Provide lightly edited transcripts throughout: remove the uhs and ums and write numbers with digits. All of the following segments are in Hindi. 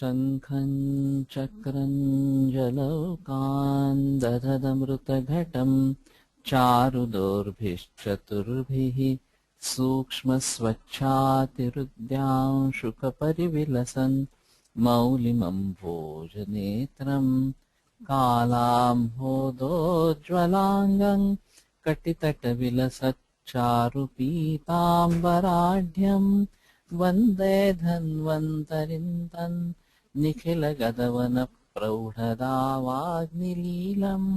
शङ्खं चक्रं जलौकान् दधदमृतघटं चारुदोर्भिश्चतुर्भिः सूक्ष्मस्वच्छातिरुद्यांशुकपरिविलसन् मौलिमम्भोजनेत्रं कालाम्भोदोज्ज्वलाङ्गं कटितटविलसच्चारुपीताम्बराढ्यं वन्दे धन्वन्तरिं तन् निखिलगदवनप्रौढदावाग्निलीलम्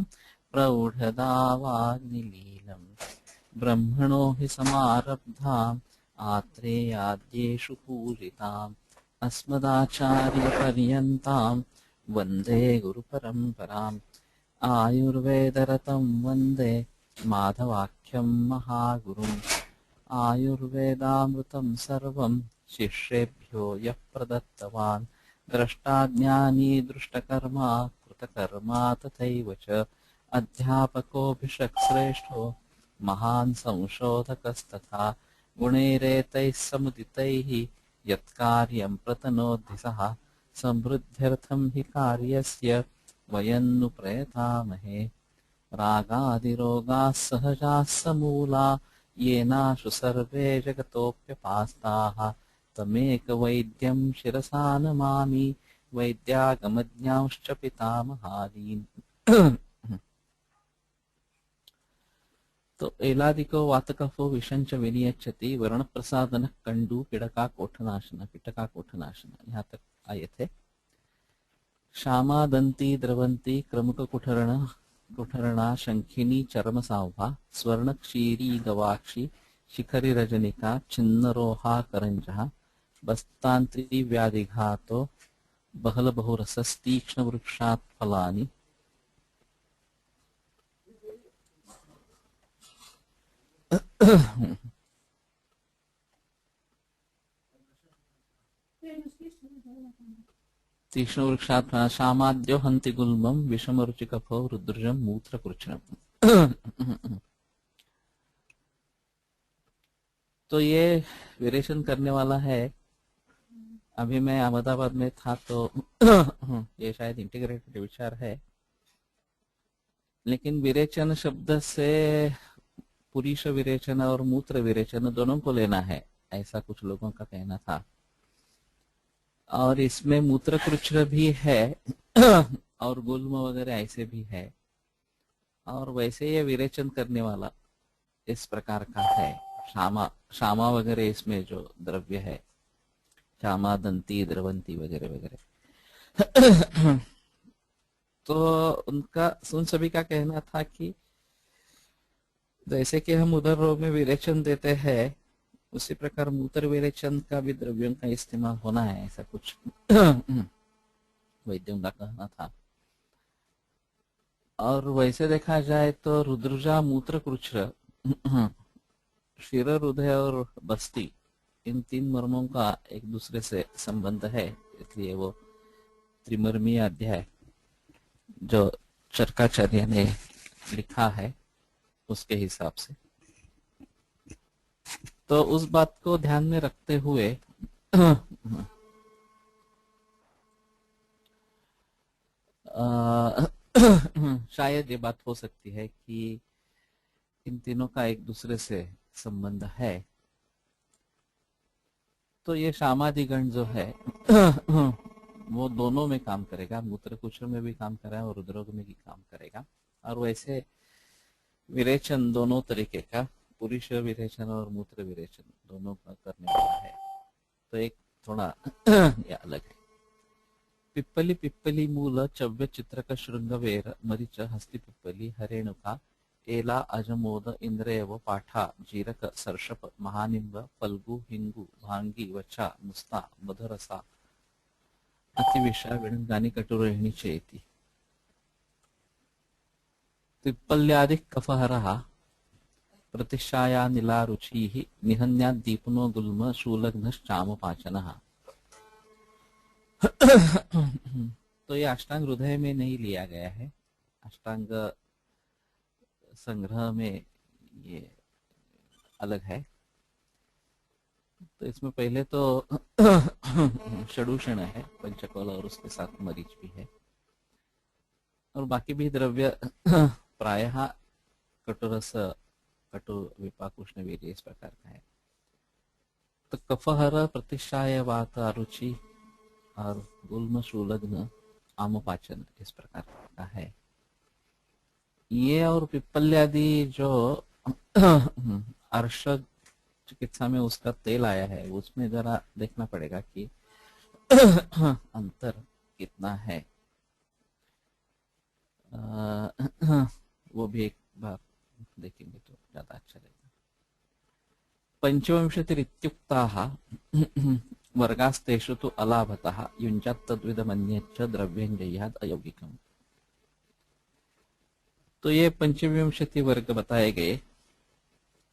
ब्रह्मणो हि समारब्धाम् आत्रेयाद्येषु पूजिताम् अस्मदाचार्यपर्यन्ताम् वन्दे गुरुपरम्पराम् आयुर्वेदरतं वन्दे माधवाख्यं महागुरुम् आयुर्वेदामृतं सर्वं शिष्येभ्यो यः प्रदत्तवान् द्रष्टाज्ञानी दृष्टकर्मा कृतकर्मा तथैव च अध्यापकोऽभिषक्श्रेष्ठो महान् संशोधकस्तथा गुणैरेतैः समुदितैः यत्कार्यं प्रतनोति सः समृद्ध्यर्थं हि कार्यस्य वयं नु प्रयतामहे रागादिरोगाः सहजाः समूला येनाशु सर्वे जगतोऽप्यपास्ताः तमेकवैद्यं शिरसा नमामि वैद्यागमज्ञांश्च पितामहादीन्। तो एलादिको वातकफो विषंच विनियच्छति वर्णप्रसादन कंडू पिटका कोठनाशन यहाँ तक आए थे। श्यामा दंती द्रवंती क्रमुक कुठरणा शंखिनी चरम सावभा स्वर्ण क्षीरी गवाक्षी शिखरी रजनिका छिन्नरोहा करंजः बस्तांत्री व्याधिघातो बहल बहुरसस्तीक्ष्ण वृक्षात् फलानि तीक्ष्ण वृक्षात् शामाद्यो हंति गुल्मं विषमरुचिकफो रुद्रजं मूत्रकृच्छ्रम। तो ये विरेचन करने वाला है। अभी मैं अहमदाबाद में था तो ये शायद इंटीग्रेटेड विचार है, लेकिन विरेचन शब्द से पुरुष विरेचन और मूत्र विरेचन दोनों को लेना है, ऐसा कुछ लोगों का कहना था। और इसमें मूत्रकृच्छ्र भी है और गुल्म वगैरह ऐसे भी है, और वैसे ये विरेचन करने वाला इस प्रकार का है। शामा वगैरह इसमें जो द्रव्य है, श्यामा दंती द्रवंती वगैरह वगैरह तो उन सभी का कहना था कि जैसे कि हम उधर रोग में विरेचन देते हैं, उसी प्रकार मूत्र विरेचन का भी द्रव्यों का इस्तेमाल होना है, ऐसा कुछ वैद्यों का कहना था। और वैसे देखा जाए तो रुद्रजा मूत्रकृच्छ्र शिर हृदय और बस्ती, इन तीन मर्मों का एक दूसरे से संबंध है, इसलिए वो त्रिमर्मीय अध्याय जो चरकाचार्य ने लिखा है उसके हिसाब से। तो उस बात को ध्यान में रखते हुए शायद ये बात हो सकती है कि इन तीनों का एक दूसरे से संबंध है। तो ये शामादिगण जो है वो दोनों में काम करेगा, मूत्रकुच्छ्र में भी काम करेगा और रुद्रोग में भी काम करेगा। और वैसे विरेचन दोनों तरीके का, पुरुष विरेचन और मूत्र विरेचन दोनों का करने वाला है। तो एक थोड़ा ये अलग है। पिप्पली पिप्पली मूल चव्य चित्रक श्रृंगवेर मरीच हस्ति पिप्पली हरेणुका एला अजमोद इंद्रेव पाठा जीरक सर्षप महानिंब फल्गु हिंगु भांगी वचा मुस्ता मधुरसा अतिविषा विणंगानी कटुरोहिणी चेति। पिप्पल्यादि कफहरः प्रतिशाया नीला रुचिः निहन्याद्दीपनो गुल्म शूलग्नश्चामपाचनः। तो ये अष्टांग हृदय में नहीं लिया गया है, अष्टांग संग्रह में ये अलग है। तो इसमें पहले तो षडूषण है, पंचकौल, और उसके साथ मरीच भी है, और बाकी भी द्रव्य प्रायः कटुरस, कटु, विपाक, उष्ण, वीर्य इस प्रकार का है। तो कफहर, प्रतिष्ठाय, वात, अरुचि और गुल्म, शूलग्न, आमपाचन इस प्रकार का है ये। और पिप्पल्यादि जो अर्श चिकित्सा में उसका तेल आया है, उसमें जरा देखना पड़ेगा कि अंतर कितना है। वो भी एक बार देखेंगे तो ज्यादा अच्छा रहेगा। पंचविंशतिरित्युक्ताः वर्गास्तेषु तु अलाभतः युञ्जात् तद्विदमन्यच्च द्रव्यञ्जयात् अयौगिकम्। तो ये पंचविंशति वर्ग बताए गए,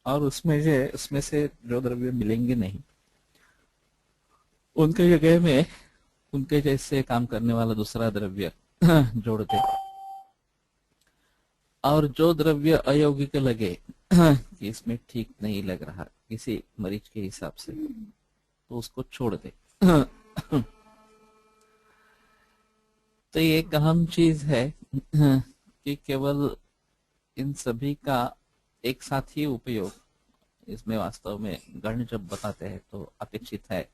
और उसमें से जो द्रव्य मिलेंगे नहीं, उनके जगह में उनके जैसे काम करने वाला दूसरा द्रव्य जोड़ दे, और जो द्रव्य अयौगिक लगे कि इसमें ठीक नहीं लग रहा किसी मरीज के हिसाब से, तो उसको छोड़ दे। तो ये एक अहम चीज है कि केवल इन सभी का एक साथ ही उपयोग इसमें वास्तव में गण जब बताते हैं तो अपेक्षित है,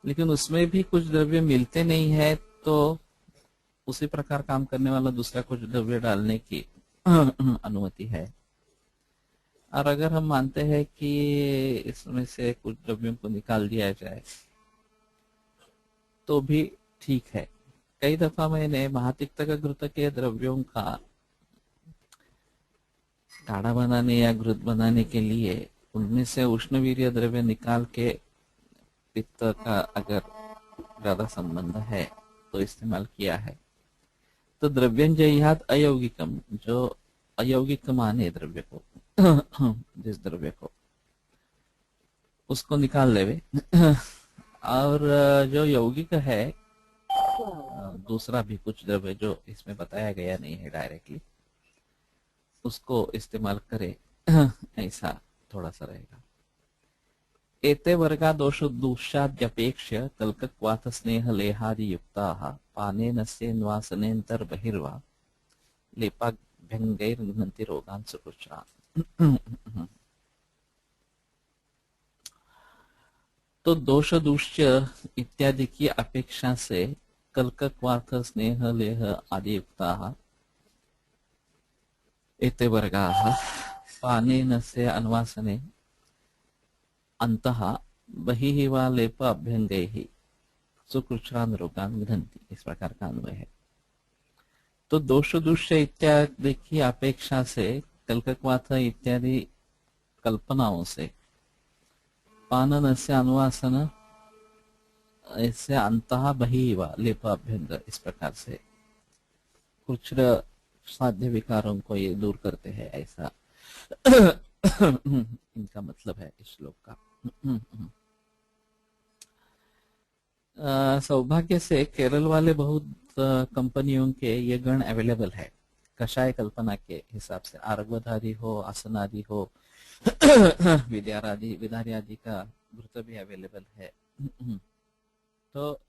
लेकिन उसमें भी कुछ द्रव्य मिलते नहीं है, तो उसी प्रकार काम करने वाला दूसरा कुछ द्रव्य डालने की अनुमति है। और अगर हम मानते हैं कि इसमें से कुछ द्रव्यों को निकाल दिया जाए तो भी ठीक है। कई दफा मैंने महातिक्तक घृत के द्रव्यों का काढ़ा बनाने या घृत बनाने के लिए उनमें से उष्णवीर्य द्रव्य निकाल के पित्त का अगर ज्यादा संबंध है तो इस्तेमाल किया है। तो द्रव्यंजयात अयौगिकम, जो अयौगिक माने द्रव्य को जिस द्रव्य को, उसको निकाल लेवे और जो यौगिक है दूसरा भी कुछ द्रव्य जो इसमें बताया गया नहीं है डायरेक्टली, उसको इस्तेमाल करे ऐसा थोड़ा सा रहेगा। एते वर्गा दोष दूषाद्यपेक्ष्य कल्कक्वाथ स्नेह लेहादि युक्ताः पानेनस्येन्वासनेन्तर बहिर्वा लेपाभ्यंगैर्घ्नन्ति रोगान् सुकृच्छ्रान्। तो दोष दूष्य इत्यादि की अपेक्षा से कल्कक्वाथ स्नेह लेह आदि युक्ताः एते वर्गाः पानेनस्य अन्वासने अंतः बहिः वा लेप अभ्यंगैः सुकृच्छ्रान् रोगान् विधन्ति, इस प्रकार का अन्वय है। तो दोष दूष्य इत्यादि की अपेक्षा से कल्कक्वाथ इत्यादि कल्पनाओं से पानन से अनुवासन इससे अंतः बहिः वा लेप अभ्यंग, इस प्रकार से कुछ साध्य विकारों को ये दूर करते हैं, ऐसा इनका मतलब है इस श्लोक का। सौभाग्य से केरल वाले बहुत कंपनियों के ये गण अवेलेबल है कषाय कल्पना के हिसाब से, आर्गवधारी हो, आसनादि हो, विधारी आदि का घृत भी अवेलेबल है। तो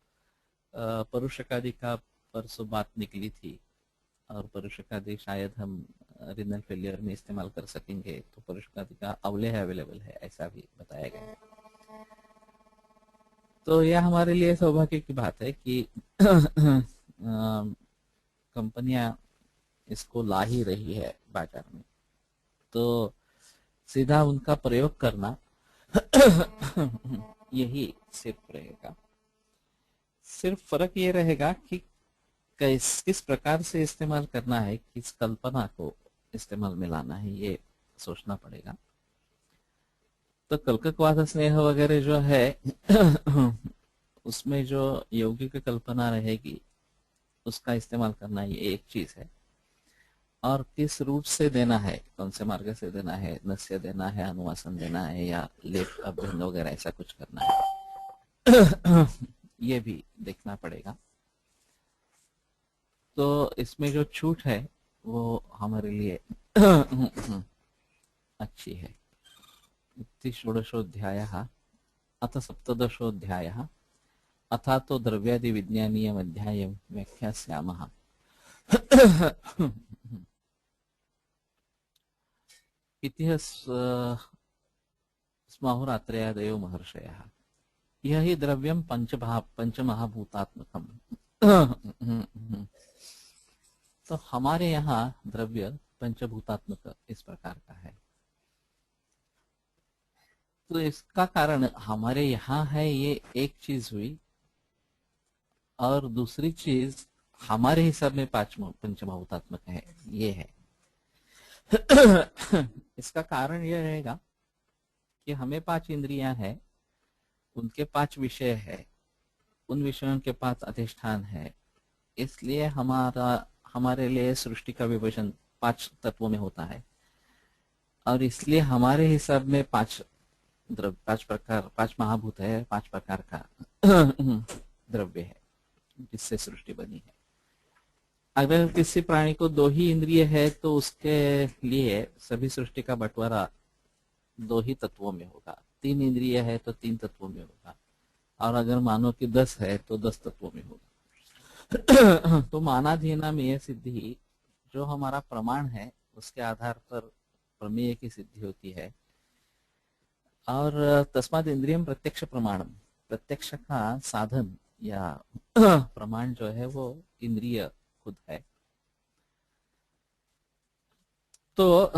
परुषकादि का परसों बात निकली थी, और परुषकादि शायद हम रिनल फेलियर में इस्तेमाल कर सकेंगे, तो परुषकादि का अवलेह अवेलेबल है ऐसा भी बताया गया है। तो यह हमारे लिए सौभाग्य की बात है कि कंपनियां इसको ला ही रही है बाजार में, तो सीधा उनका प्रयोग करना यही सिर्फ रहेगा। सिर्फ फर्क ये रहेगा कि किस प्रकार से इस्तेमाल करना है, किस कल्पना को इस्तेमाल में लाना है, ये सोचना पड़ेगा। तो कल्कक्वाथ स्नेह वगैरह जो है उसमें जो यौगिक कल्पना रहेगी उसका इस्तेमाल करना, ये एक चीज है। और किस रूट से देना है, कौन से मार्ग से देना है, नस्य देना है, अनुवासन देना है, या लेप अभ्यंग वगैरह ऐसा कुछ करना है ये भी देखना पड़ेगा। तो इसमें जो छूट है वो हमारे लिए अच्छी है। इति षोडशोऽध्यायः। अथ सप्तदशोऽध्यायः। अथातो द्रव्यादि विज्ञानीयम् अध्यायं व्याख्यास्यामः। इति स्माहुरात्रयादयो महर्षयः। यह ही द्रव्यम पंचमहाभूतात्मकम। तो हमारे यहाँ द्रव्य पंचभूतात्मक इस प्रकार का है। तो इसका कारण हमारे यहाँ है, ये एक चीज हुई, और दूसरी चीज हमारे हिसाब में पंचमभूतात्मक है, ये है। इसका कारण यह रहेगा कि हमें 5 इंद्रियां हैं, उनके 5 विषय है, उन विषयों के 5 अधिष्ठान है, इसलिए हमारे लिए सृष्टि का विभाजन 5 तत्वों में होता है, और इसलिए हमारे हिसाब में 5 प्रकार, 5 महाभूत है, 5 प्रकार का द्रव्य है जिससे सृष्टि बनी है। अगर किसी प्राणी को 2 ही इंद्रिय है तो उसके लिए सभी सृष्टि का बंटवारा 2 ही तत्वों में होगा। 3 इंद्रिय है तो 3 तत्वों में होगा, और अगर मानो कि 10 है तो 10 तत्वों में होगा। तो मानाधीना में सिद्धि जो हमारा प्रमाण है उसके आधार पर प्रमेय की सिद्धि होती है। और तस्माद इंद्रियम प्रत्यक्ष प्रमाणम, प्रत्यक्ष का साधन या प्रमाण जो है वो इंद्रिय खुद है। तो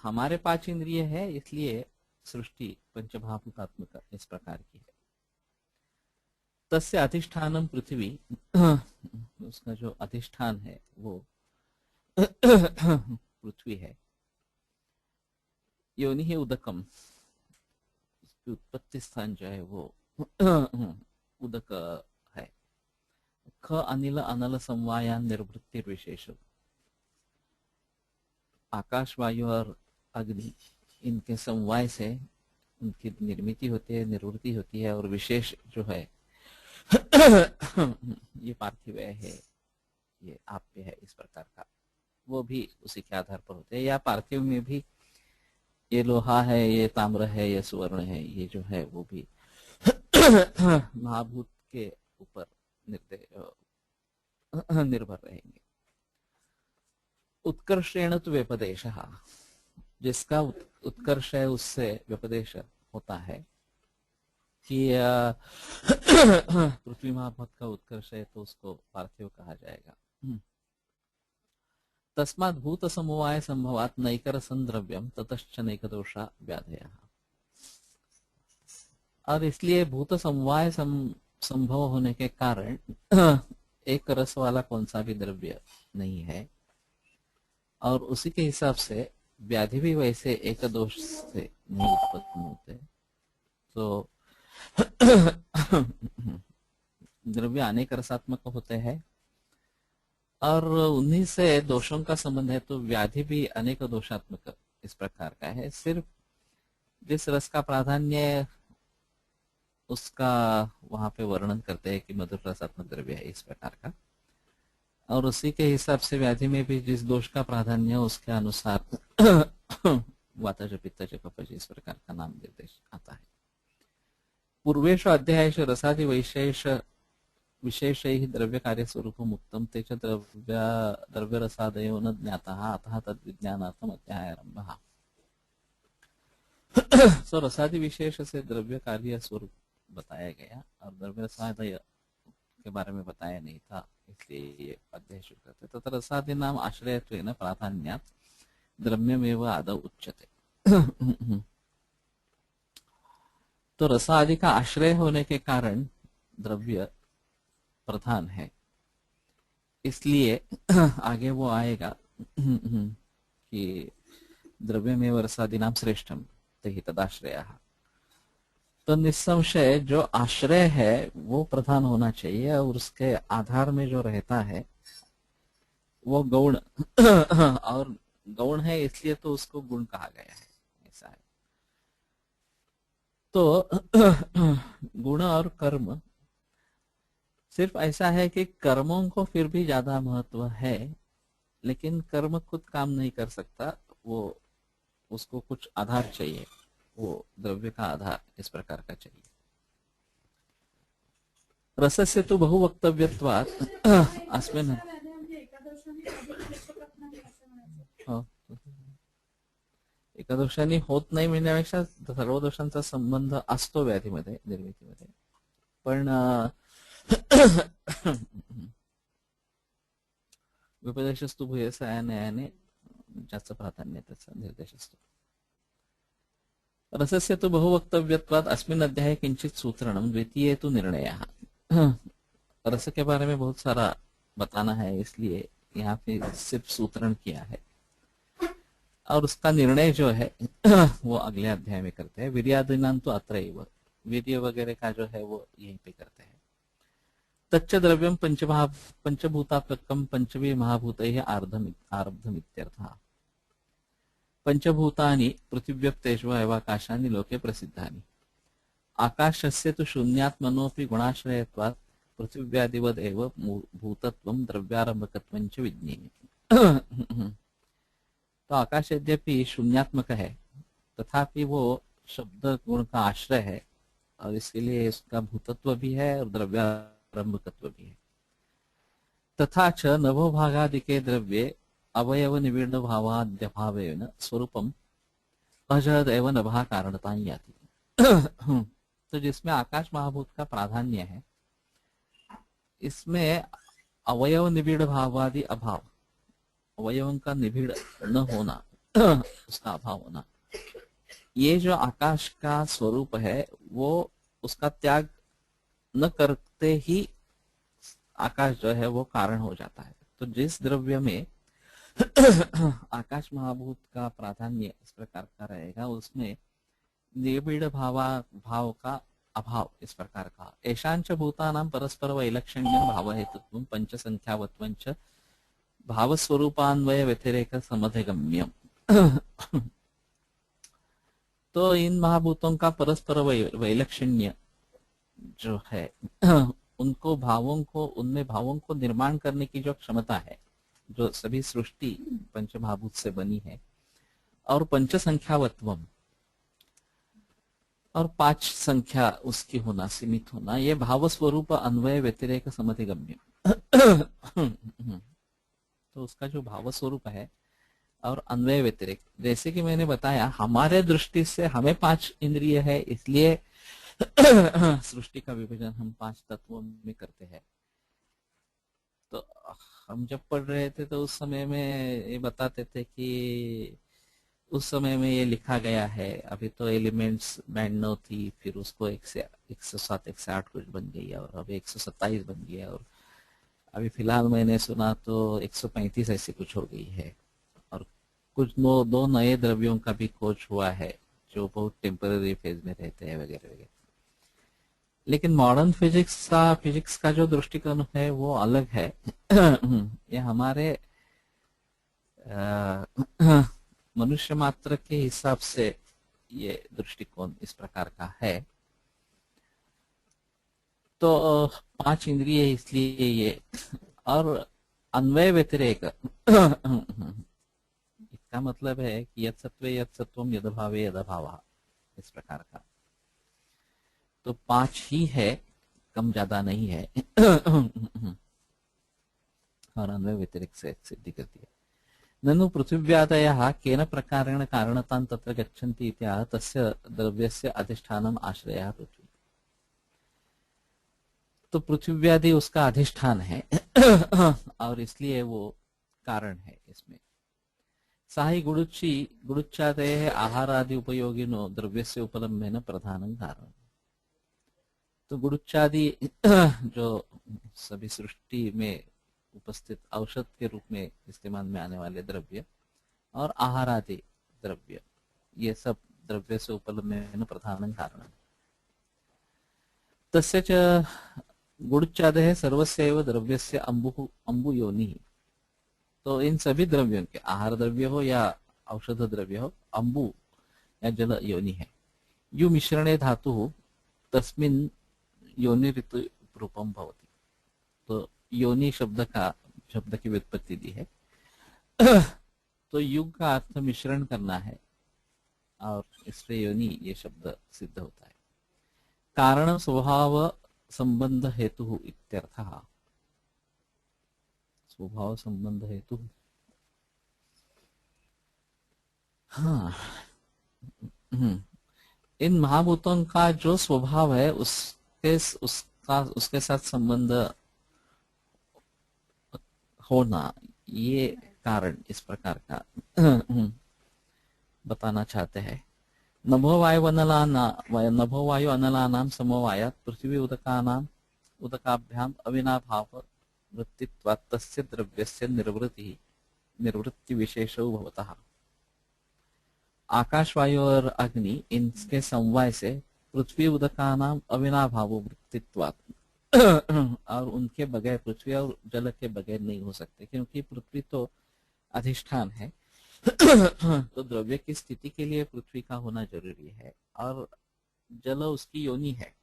हमारे 5 इंद्रिय है, इसलिए सृष्टि पंचमहाभूतात्मक इस प्रकार की है। तस्य अधिष्ठानम पृथ्वी, उसका जो अधिष्ठान है वो पृथ्वी है। योनि है उदकम, उसकी उत्पत्ति स्थान जो है वो उदक है। ख अनिल अनल समवायान निर्वृत्ति विशेष, आकाश वायु और अग्नि, इनके समवाय से उनकी निर्मिति होती है, निवृत्ति होती है, और विशेष जो है ये पार्थिव है, ये आप्य है, इस प्रकार का, वो भी उसी के आधार पर होते हैं। या पार्थिव में भी ये लोहा है, ये ताम्र है, ये सुवर्ण है, ये जो है वो भी महाभूत के ऊपर निर्भर रहेंगे। उत्कर्षेण तो व्यपदेश, जिसका उत्कर्ष है उससे व्यपदेश होता है कि पृथ्वी महाभूत का उत्कर्ष है तो उसको पार्थिव कहा जाएगा। तस्मात् भूत समवाय संभवात नैकर संद्रव्यम ततश्च नैक दोषा व्याधय। और इसलिए भूत समवाय संभव होने के कारण एक रस वाला कौन सा भी द्रव्य नहीं है, और उसी के हिसाब से व्याधि भी वैसे एक दोष से नहीं उत्पन्न होते। तो द्रव्य अनेक रसात्मक होते हैं, और उन्हीं से दोषों का संबंध है, तो व्याधि भी अनेक दोषात्मक इस प्रकार का है। सिर्फ जिस रस का प्राधान्य उसका वहां पे वर्णन करते हैं कि मधुर रसात्मक द्रव्य है, इस प्रकार का, और उसी के हिसाब से व्याधि में भी जिस दोष का प्राधान्य उसके अनुसार वातज पित्तज कफज इस प्रकार का नाम निर्देश आता है। पूर्वेषु अध्यायेषु रसादि विशेष द्रव्य कार्य स्वरूप मुक्तम तेज द्रव्य रसादयो न ज्ञातः अतः तद विज्ञानार्थम अध्याय आरंभः। सो रसादि विशेष से द्रव्य कार्य स्वरूप बताया गया, और द्रव्य रसादय के बारे में बताया नहीं था, इसलिए ये अध्याय शुरू करते। तथा रसादि नाम आश्रयत्वेन प्राधान्यात् द्रव्यमेव आदौ उच्यते। तो रसादि का आश्रय होने के कारण द्रव्य प्रधान है, इसलिए आगे वो आएगा कि द्रव्यमेव रसादि नाम श्रेष्ठम तेहि तदाश्रयः। तो निस्संशय जो आश्रय है वो प्रधान होना चाहिए, और उसके आधार में जो रहता है वो गौण और गौण है, इसलिए तो उसको गुण कहा गया है, ऐसा है। तो गुण और कर्म सिर्फ ऐसा है कि कर्मों को फिर भी ज्यादा महत्व है, लेकिन कर्म खुद काम नहीं कर सकता, वो उसको कुछ आधार चाहिए, वो द्रव्य का आधार इस प्रकार का चाहिए। रसस्य तो बहुवक्तव्यत्वात् अस्मिन् एका होत नाही म्हणण्यापेक्षा सर्व दोषांचा संबंध असतो व्याधीमध्ये, निर्मितीमध्ये, पण विपदेशस्तु भूयस न्यायाने जास्त प्राधान्य त्याचा निर्देश असतो। रसस्य तो बहुवक्तव्यत्वात् अस्मिन् अध्याये किंचित सूत्रणम द्वितीय तो निर्णयः। रस के बारे में बहुत सारा बताना है, इसलिए यहाँ पे सिर्फ सूत्रण किया है और उसका निर्णय जो है वो अगले अध्याय में करते हैं। वीर्यादिनां तो अत्रैव, वीर्य वगैरह का जो है वो यहीं पे करते हैं। तच्च द्रव्यम पंचभूतात्मकम पंचमी महाभूतैः आरब्धमित्यर्थः। पंचभूतानि पृथिव्यप्तेषु एवाकाशानि लोके प्रसिद्धानि। आकाशस्य तु शून्यात्मनोऽपि गुणाश्रयत्वात् पृथिव्यादिवद् एव भूतत्वं द्रव्यारम्भकत्वं च विज्ञेयः। तो आकाश यद्यपि शून्यात्मक है, तथापि वो शब्द गुण का आश्रय है और इसलिए इसका भूतत्व भी है और द्रव्यारंभकत्व भी है। तथा च नभो भागादिके द्रव्ये अवयव निवीर्ण भावाद्यभावेन स्वरूपम अजद एवं नभा कारणता याति। तो जिसमें आकाश महाभूत का प्राधान्य है, इसमें अवयव निविड़ भावादि अभाव, अवयवों का निभिड़ न होना, उसका अभाव होना, ये जो आकाश का स्वरूप है वो उसका त्याग न करते ही आकाश जो है वो कारण हो जाता है। तो जिस द्रव्य में आकाश महाभूत का प्राधान्य इस प्रकार का रहेगा, उसमें निबिड़ भाव का अभाव इस प्रकार का। ऐशांच भूतानां परस्पर वैलक्षण्य भाव हेतुत्वं पंच संख्यावत्वंच भाव स्वरूपान्वय व्यतिरेक समधिगम्यम। तो इन महाभूतों का परस्पर वैलक्षण्य जो है, उनको भावों को, उनमें भावों को निर्माण करने की जो क्षमता है, जो सभी सृष्टि पंच महाभूत से बनी है, और पंच संख्यावत्वम, और पांच संख्या उसकी होना, सीमित होना, ये भाव स्वरूप अन्वय व्यतिरेक समधिगम्य। तो उसका जो भाव स्वरूप है और अन्वय व्यतिरेक, जैसे कि मैंने बताया, हमारे दृष्टि से हमें पांच इंद्रिय है, इसलिए सृष्टि का विभाजन हम पांच तत्वों में करते हैं। तो हम जब पढ़ रहे थे तो उस समय में ये बताते थे कि उस समय में ये लिखा गया है, अभी तो एलिमेंट्स 92 थी, फिर उसको 107 108 कुछ बन गई है और अभी 127 बन गया, और अभी फिलहाल मैंने सुना तो 135 ऐसी कुछ हो गई है, और कुछ दो नए द्रव्यों का भी खोज हुआ है जो बहुत टेम्पररी फेज में रहते हैं वगैरह वगैरह। लेकिन मॉडर्न फिजिक्स का जो दृष्टिकोण है वो अलग है। ये हमारे मनुष्य मात्र के हिसाब से ये दृष्टिकोण इस प्रकार का है। तो पांच इंद्रिय इसलिए ये, और अन्वय व्यतिरेक इसका मतलब है कि यत् सत्वे यत् सत्वम यद भावे यद भावः, इस प्रकार का। तो पांच ही है, कम ज्यादा नहीं है। और अन्वय व्यतिरेक से सिद्धि करती है। ननु पृथिव्यादयः केन प्रकारेण कारणतां तत्र गच्छन्ति इत्याह तस्य द्रव्यस्य अधिष्ठानम् आश्रयः पृथ्वी। तो पृथिव्यादि उसका अधिष्ठान है और इसलिए वो कारण है इसमें। साहि गुडुच्चादयः आहारादि उपयोगिनो द्रव्यस्य उपलम्भेन प्रधानं कारणम्। तो गुडुच्चादि जो सभी सृष्टि में उपस्थित औषध के रूप में इस्तेमाल में आने वाले द्रव्य और आहार आदि द्रव्य, ये सब द्रव्य से उपलम्भेन प्रधानं कारणम्। तस्य च गुडुच्चादयः सर्वस्यैव द्रव्यस्य अम्बु योनिः। तो इन सभी द्रव्यों के, आहार द्रव्य हो या औषध द्रव्य हो, अम्बु या जल योनि है। यु मिश्रणे धातु तस्मिन् योनि ऋतु रूपम भवति। तो योनि शब्द की व्युत्पत्ति दी है। तो युग का अर्थ मिश्रण करना है, और इसलिए योनि ये शब्द सिद्ध होता है। कारण स्वभाव संबंध हेतु इत्यर्थः। स्वभाव संबंध हेतु, हाँ। इन महाभूतों का जो स्वभाव है उसके साथ संबंध होना, ये कारण इस प्रकार का बताना चाहते हैं। नभो वायु अनलानां समवायात् पृथ्वी उदकाभ्याम अविनाभाव वृत्तित्वात् तस्य द्रव्यस्य निर्वृत्ति विशेषो भवतः। आकाश, वायु और अग्नि, इनके समवाय से पृथ्वी उदकानाम अविनाभाव वृत्तित्वात् और उनके बगैर, पृथ्वी और जल के बगैर नहीं हो सकते, क्योंकि पृथ्वी तो अधिष्ठान है। तो द्रव्य की स्थिति के लिए पृथ्वी का होना जरूरी है और जल उसकी योनि है।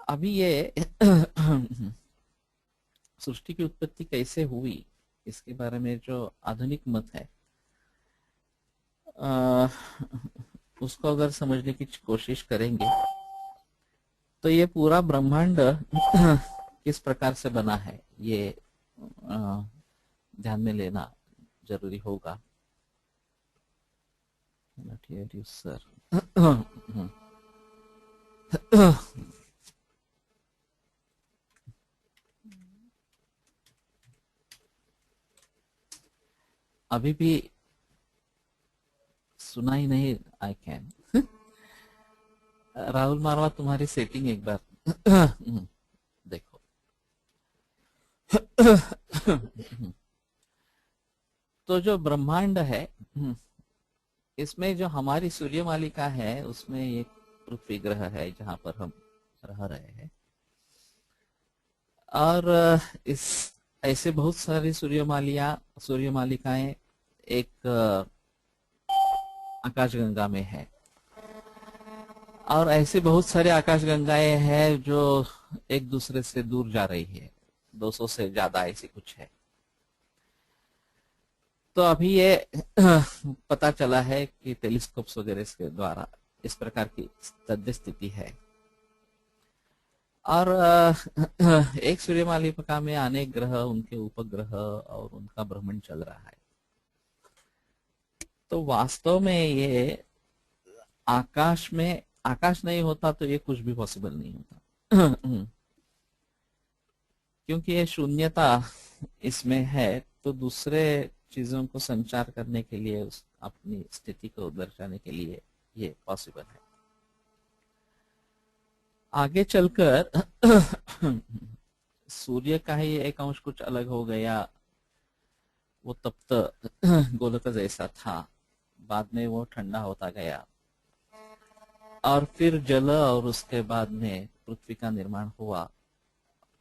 अभी ये सृष्टि की उत्पत्ति कैसे हुई, इसके बारे में जो आधुनिक मत है, उसको अगर समझने की कोशिश करेंगे तो ये पूरा ब्रह्मांड किस प्रकार से बना है, ये ध्यान में लेना जरूरी होगा। सर अभी भी सुना ही नहीं। आई कैन राहुल मारवा, तुम्हारी सेटिंग एक बार देखो। तो जो ब्रह्मांड है, इसमें जो हमारी सूर्यमालिका है, उसमें एक पृथ्वी ग्रह है जहां पर हम रह रहे हैं, और इस ऐसे बहुत सारी सूर्यमालिकाएं एक आकाशगंगा में है, और ऐसे बहुत सारे आकाशगंगाएं हैं जो एक दूसरे से दूर जा रही है, 200 से ज्यादा ऐसी कुछ है। तो अभी ये पता चला है कि टेलीस्कोप्स वगैरह के द्वारा इस प्रकार की सद्य स्थिति है, और एक सूर्यमालिका में अनेक ग्रह, उनके उपग्रह और उनका भ्रमण चल रहा है। तो वास्तव में ये आकाश में, आकाश नहीं होता तो ये कुछ भी पॉसिबल नहीं होता, क्योंकि ये शून्यता इसमें है, तो दूसरे चीजों को संचार करने के लिए, उस अपनी स्थिति को दर्शाने के लिए ये पॉसिबल है। आगे चलकर सूर्य का ही एक अंश कुछ अलग हो गया, वो तप्त गोलक जैसा था, बाद में वो ठंडा होता गया, और फिर जल, और उसके बाद में पृथ्वी का निर्माण हुआ,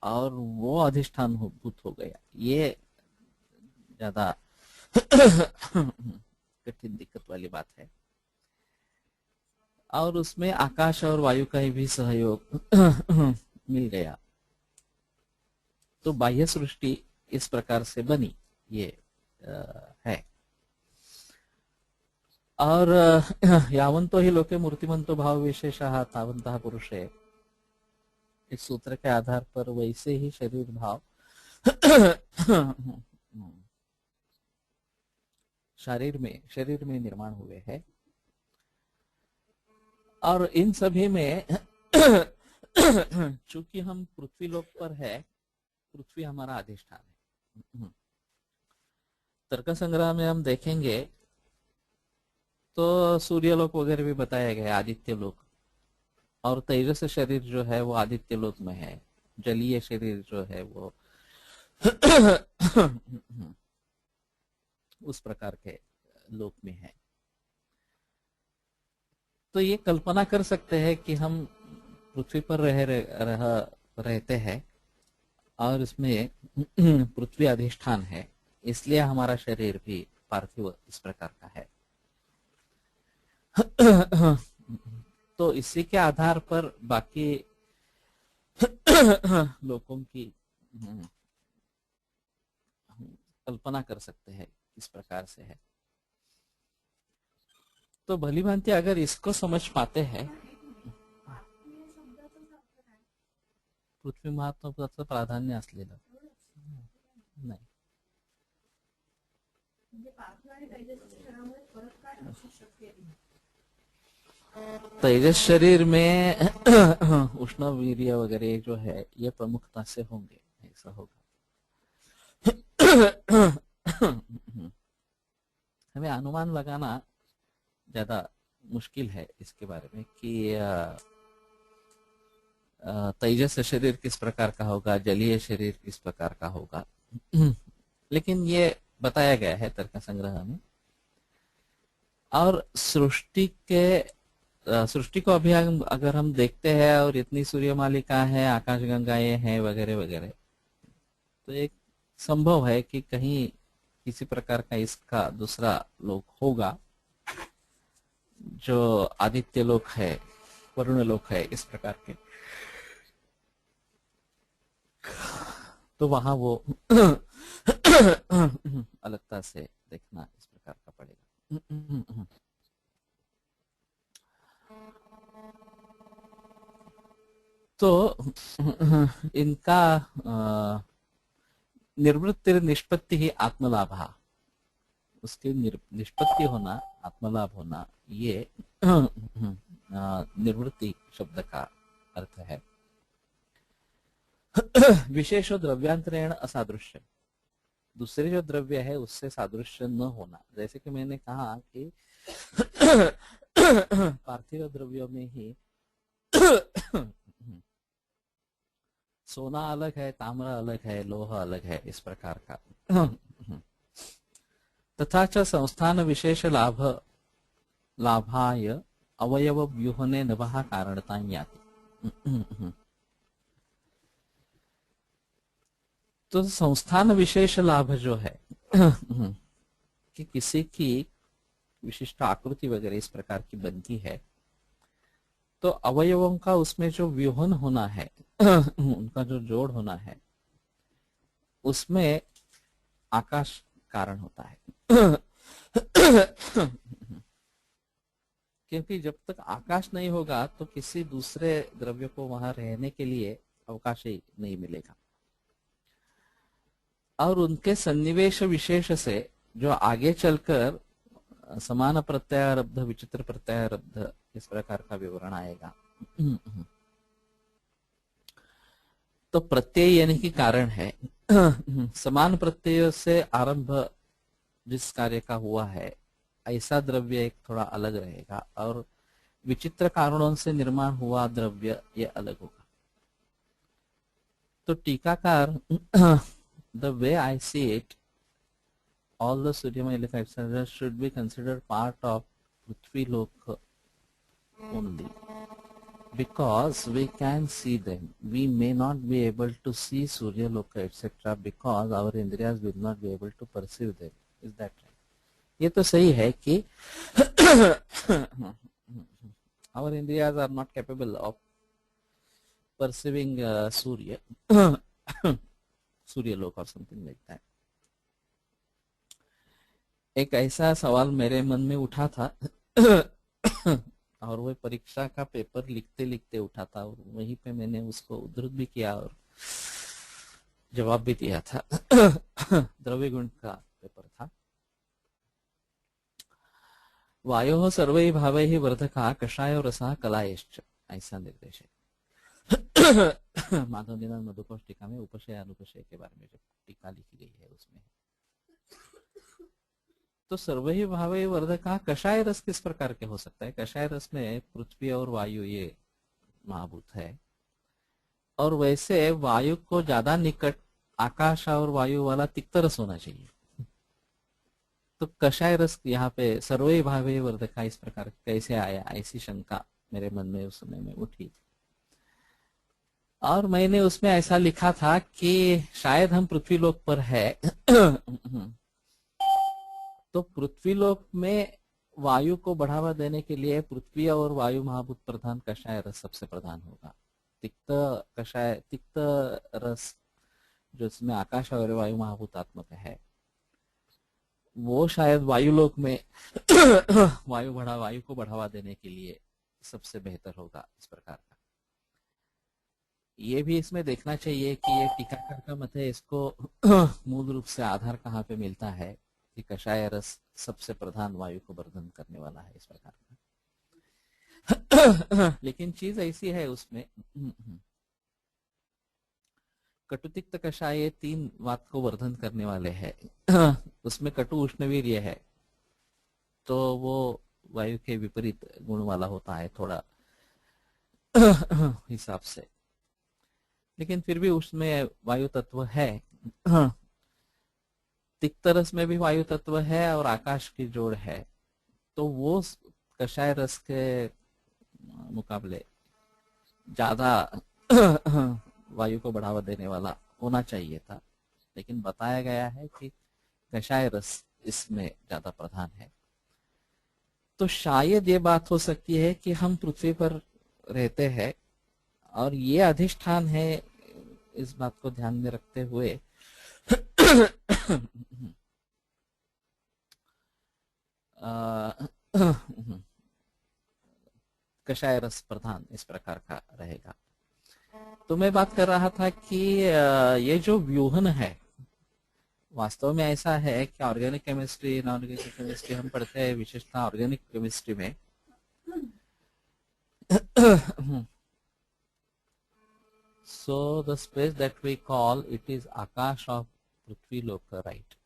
और वो अधिष्ठान भूत हो गया। ये ज्यादा कठिन दिक्कत वाली बात है, और उसमें आकाश और वायु का भी सहयोग मिल गया, तो बाह्य सृष्टि इस प्रकार से बनी, ये है। और यावंतो ही लोके मूर्तिमंतो भाव विशेषः तावन्तः पुरुषे, इस सूत्र के आधार पर वैसे ही शरीर भाव शरीर में निर्माण हुए हैं, और इन सभी में चूंकि हम पृथ्वी लोक पर है, पृथ्वी हमारा अधिष्ठान है। तर्क संग्रह में हम देखेंगे तो सूर्यलोक वगैरह भी बताया गया, आदित्य लोक, और तेजस शरीर जो है वो आदित्य लोक में है, जलीय शरीर जो है वो उस प्रकार के लोक में है। तो ये कल्पना कर सकते हैं कि हम पृथ्वी पर रहते हैं, और इसमें पृथ्वी अधिष्ठान है, इसलिए हमारा शरीर भी पार्थिव इस प्रकार का है। तो इसी के आधार पर बाकी लोगों की कल्पना कर सकते हैं इस प्रकार से है। तो भली भांति अगर इसको समझ पाते हैं, पृथ्वी महत्वाचं प्राधान्य असलेलं नाही. तेजस शरीर में उष्ण वीर्य वगैरह जो है ये प्रमुखता से होंगे, ऐसा होगा. हमें अनुमान लगाना ज्यादा मुश्किल है इसके बारे में कि तेजस शरीर किस प्रकार का होगा, जलीय शरीर किस प्रकार का होगा. लेकिन ये बताया गया है तर्क संग्रह में. और सृष्टि को अभी अगर हम देखते हैं और इतनी सूर्य मालिका है, आकाश गंगाएं हैं वगैरह वगैरह, तो एक संभव है कि कहीं किसी प्रकार का इसका दूसरा लोक होगा जो आदित्य लोक है, वरुण लोक है, इस प्रकार के. तो वहां वो अलगता से देखना इस प्रकार का पड़ेगा. तो इनका निर्वृत्ति निष्पत्ति ही आत्मलाभ, उसकी निष्पत्ति होना, आत्मलाभ होना, ये निर्वृत्ति शब्द का अर्थ है. विशेषो द्रव्यांतरेण असादृश्य, दूसरे जो द्रव्य है उससे सादृश्य न होना. जैसे कि मैंने कहा कि पार्थिव द्रव्यों में ही सोना अलग है, ताम्र अलग है, लोह अलग है, इस प्रकार का. तथा च संस्थान विशेष लाभाय अवयव व्यूहने नभः कारणता याति. तो संस्थान विशेष लाभ जो है कि किसी की विशिष्ट आकृति वगैरह इस प्रकार की बनती है, तो अवयवों का उसमें जो व्यूहन होना है, उनका जो जोड़ होना है, उसमें आकाश कारण होता है. क्योंकि जब तक आकाश नहीं होगा तो किसी दूसरे द्रव्य को वहां रहने के लिए अवकाश ही नहीं मिलेगा. और उनके सन्निवेश विशेष से जो आगे चलकर समान प्रत्यारब्ध, विचित्र प्रत्यारब्ध, इस प्रकार का विवरण आएगा. तो प्रत्यय यानी कि कारण है. समान प्रत्यय से आरंभ जिस कार्य का हुआ है, ऐसा द्रव्य एक थोड़ा अलग रहेगा, और विचित्र कारणों से निर्माण हुआ द्रव्य ये अलग होगा. तो टीकाकार the way I see it, all the Suryamala etc. should be considered part of Prithvi Loka only, because we can see them. We may not be able to see Surya Loka etc. because our Indriyas will not be able to perceive them. Is that right? ये तो सही है कि our Indriyas are not capable of perceiving Surya. सूर्यलोक और समथिंग लाइक दैट. एक ऐसा सवाल मेरे मन में उठा था और वो परीक्षा का पेपर लिखते लिखते उठा था, और वहीं पे मैंने उसको उद्धृत भी किया और जवाब भी दिया था. द्रव्य गुण का पेपर था. वायो सर्वै भावैः वर्धका कषायो रसः कलायश्च, ऐसा निर्देश है. माधव दीनानाथ मधुकोश टीका में उपशय अनुपशय के बारे में जो टीका लिखी गई है उसमें. तो सर्वहि भावे वर्धका, कषाय रस किस प्रकार के हो सकता है? कषाय रस में पृथ्वी और वायु ये महाभूत है, और वैसे वायु को ज्यादा निकट आकाश और वायु वाला तिक्त रस होना चाहिए. तो कषाय रस यहाँ पे सर्वहि भावे वर्धका इस प्रकार कैसे आया, ऐसी शंका मेरे मन में उस समय में उठी. और मैंने उसमें ऐसा लिखा था कि शायद हम पृथ्वीलोक पर है. तो पृथ्वीलोक में वायु को बढ़ावा देने के लिए पृथ्वी और वायु महाभूत प्रधान कषाय रस सबसे प्रधान होगा. तिक्त रस जो इसमें आकाश और वायु महाभूतात्मक है, वो शायद वायुलोक में वायु को बढ़ावा देने के लिए सबसे बेहतर होगा इस प्रकार का। ये भी इसमें देखना चाहिए कि ये टीकाकार का मत है, इसको मूल रूप से आधार कहाँ पे मिलता है कि कषाय रस सबसे प्रधान वायु को वर्धन करने वाला है इस प्रकार का। लेकिन चीज ऐसी है उसमें, कटुतिक्त कषाय 3 वात को वर्धन करने वाले हैं। उसमें कटु उष्णवीर्य है तो वो वायु के विपरीत गुण वाला होता है थोड़ा हिसाब से, लेकिन फिर भी उसमें वायु तत्व है। तिक्त रस में भी वायु तत्व है और आकाश की जोड़ है, तो वो कषाय रस के मुकाबले ज्यादा वायु को बढ़ावा देने वाला होना चाहिए था, लेकिन बताया गया है कि कषाय रस इसमें ज्यादा प्रधान है। तो शायद ये बात हो सकती है कि हम पृथ्वी पर रहते हैं और ये अधिष्ठान है, इस बात को ध्यान में रखते हुए कषाय रस प्रधान इस प्रकार का रहेगा। तो मैं बात कर रहा था कि ये जो व्यूहन है वास्तव में ऐसा है कि ऑर्गेनिक केमिस्ट्री, इनऑर्गेनिक केमिस्ट्री हम पढ़ते हैं, विशेषतः ऑर्गेनिक केमिस्ट्री में so the space that we call it is Akash of Prithvi Loka, right?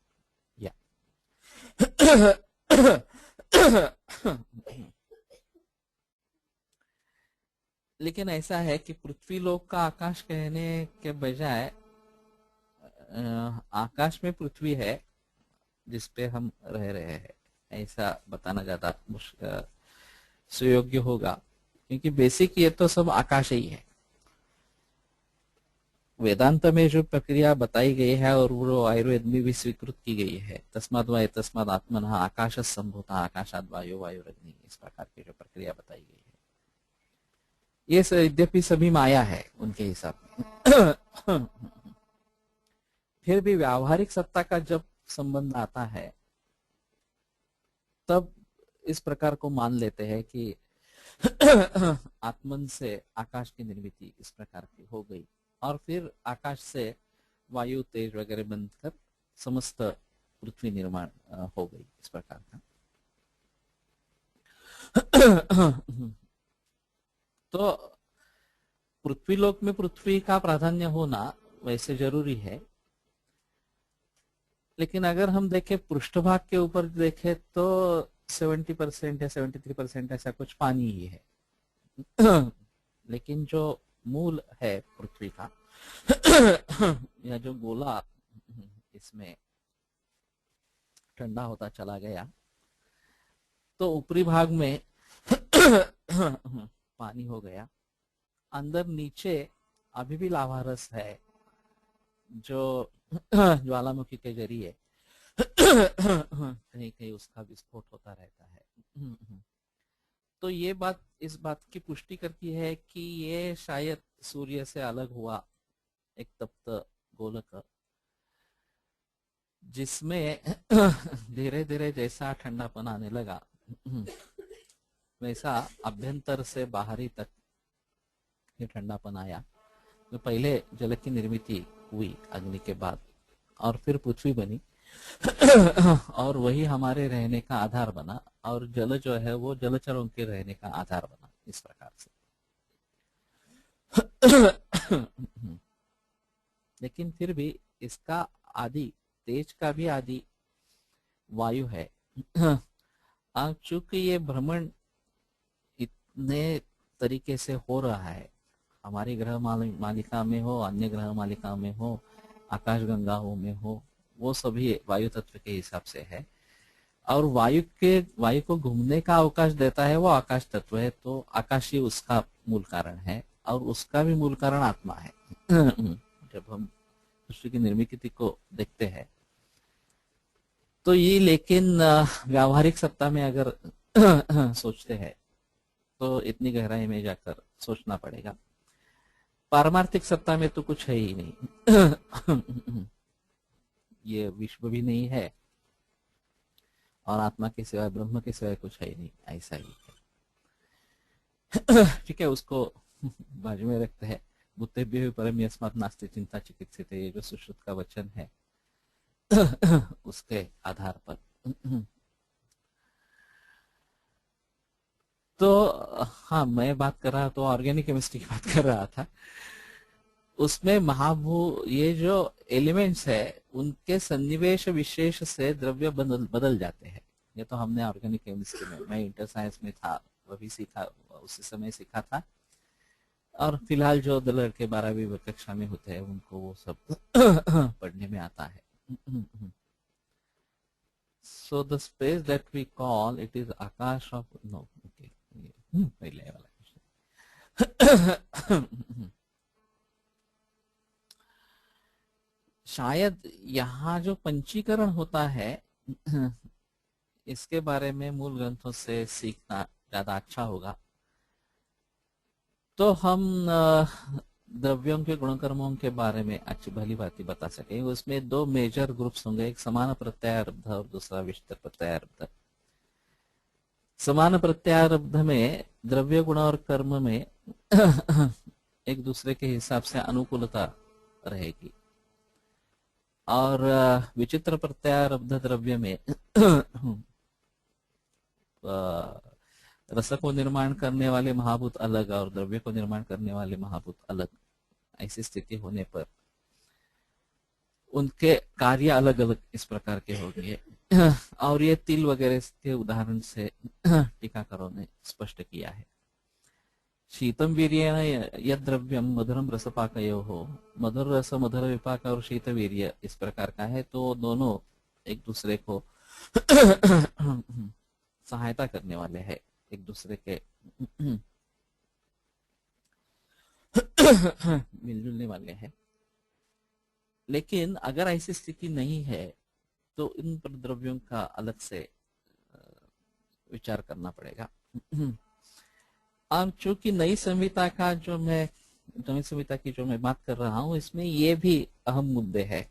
Yeah. लेकिन ऐसा है कि पृथ्वी लोक का आकाश कहने के बजाय आकाश में पृथ्वी है जिसपे हम रह रहे हैं, ऐसा बताना ज्यादा सुयोग्य होगा, क्योंकि बेसिक ये तो सब आकाश ही है। वेदांत में जो प्रक्रिया बताई गई है और वो आयुर्वेद में भी स्वीकृत की गई है, तस्माद वायु तस्माद आत्मनः आकाश संभूता आकाशाद वायु वायुरग्नि, इस प्रकार की जो प्रक्रिया बताई गई है, ये यद्यपि सभी माया है उनके हिसाब में। फिर भी व्यावहारिक सत्ता का जब संबंध आता है तब इस प्रकार को मान लेते हैं कि आत्मन से आकाश की निर्मिति इस प्रकार की हो गई और फिर आकाश से वायु तेज वगैरह बनकर समस्त पृथ्वी निर्माण हो गई इस प्रकार का। तो पृथ्वी लोक में पृथ्वी का प्राधान्य होना वैसे जरूरी है, लेकिन अगर हम देखें पृष्ठभाग के ऊपर देखें तो 70% या 73% ऐसा कुछ पानी ही है। लेकिन जो मूल है पृथ्वी का या जो गोला इसमें ठंडा होता चला गया तो ऊपरी भाग में पानी हो गया, अंदर नीचे अभी भी लावारस है जो ज्वालामुखी के जरिए कहीं कहीं उसका विस्फोट होता रहता है। तो ये बात इस बात की पुष्टि करती है कि ये शायद सूर्य से अलग हुआ एक तप्त गोलक, जिसमें धीरे धीरे जैसा ठंडापन आने लगा वैसा अभ्यंतर से बाहरी तक ये ठंडापन आया। तो पहले जल की निर्मिति हुई अग्नि के बाद और फिर पृथ्वी बनी और वही हमारे रहने का आधार बना और जल जो है वो जलचरों के रहने का आधार बना इस प्रकार से। लेकिन फिर भी इसका आदि, तेज का भी आदि वायु है। अब चूंकि ये भ्रमण इतने तरीके से हो रहा है, हमारी ग्रह मालिका में हो, अन्य ग्रह मालिका में हो, आकाश गंगाओं में हो, वो सभी वायु तत्व के हिसाब से है और वायु को घूमने का अवकाश देता है वो आकाश तत्व है, तो आकाश ही उसका मूल कारण है और उसका भी मूल कारण आत्मा है। जब हम सृष्टि की निर्मिति को देखते हैं तो ये, लेकिन व्यावहारिक सत्ता में अगर सोचते हैं तो इतनी गहराई में जाकर सोचना पड़ेगा। पारमार्थिक सत्ता में तो कुछ है ही नहीं। ये विश्व भी नहीं है और आत्मा के सिवाय, ब्रह्म के सिवाय कुछ है ही नहीं, ऐसा ही है। ठीक है, उसको बाजू में रखते हैं। बुद्धेभ्यो परम यस्मात् नास्ति चिंता चिकित्सिते, ये जो सुश्रुत का वचन है उसके आधार पर। तो हाँ, मैं बात कर रहा तो ऑर्गेनिक केमिस्ट्री की बात कर रहा था। उसमें महाभू ये जो एलिमेंट्स है उनके सन्निवेश विशेष से द्रव्य बदल जाते हैं। ये तो हमने ऑर्गेनिक केमिस्ट्री में, मैं इंटर साइंस में था, वही सीखा, उसी समय सीखा था। और फिलहाल जो लड़के 12वीं कक्षा में होते हैं उनको वो सब पढ़ने में आता है। So the space that we call it is Akash of no, okay, पहले वाला क्वेश्चन। शायद यहाँ जो पंचीकरण होता है इसके बारे में मूल ग्रंथों से सीखना ज्यादा अच्छा होगा। तो हम द्रव्यों के गुणकर्मों के बारे में अच्छी भली बात बता सकेंगे। उसमें दो मेजर ग्रुप्स होंगे, एक समान प्रत्यारब्ध और दूसरा विशिष्ट प्रत्यारब्ध। समान प्रत्यारब्ध में द्रव्य गुण और कर्म में एक दूसरे के हिसाब से अनुकूलता रहेगी, और विचित्र प्रत्यारब्ध द्रव्य में रस को निर्माण करने वाले महाभूत अलग और द्रव्य को निर्माण करने वाले महाभूत अलग, ऐसी स्थिति होने पर उनके कार्य अलग अलग इस प्रकार के होंगे। और ये तिल वगैरह के उदाहरण से टीकाकारों ने स्पष्ट किया है। शीतम वीर्येण यद द्रव्यम मधुरम रसपाकयो हो, मधुर रस मधुर विपाक और शीत वीर्य इस प्रकार का है, तो दोनों एक दूसरे को सहायता करने वाले हैं, एक दूसरे के मिलजुलने वाले हैं। लेकिन अगर ऐसी स्थिति नहीं है तो इन द्रव्यों का अलग से विचार करना पड़ेगा। और चूंकि नई संहिता का जो मैं नई संहिता की जो मैं बात कर रहा हूं, इसमें ये भी अहम मुद्दे हैं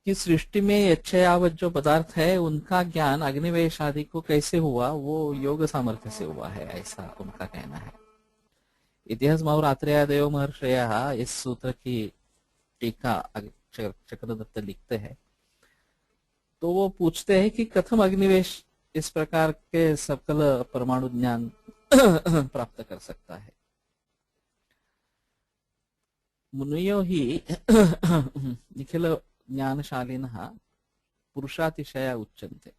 कि सृष्टि में अच्छे यावत जो पदार्थ है उनका ज्ञान अग्निवेश आदि को कैसे हुआ, वो योग सामर्थ्य से हुआ है, ऐसा उनका कहना है। इतिहास मौरात्रेयादयो महर्षया इस सूत्र की टीका चक्रदत्त लिखते हैं, तो वो पूछते हैं कि कथम अग्निवेश इस प्रकार के सकल परमाणु ज्ञान प्राप्त कर सकता है। मुनियो ही निखिल ज्ञानशालिनः पुरुषातिशया उच्चन्ते।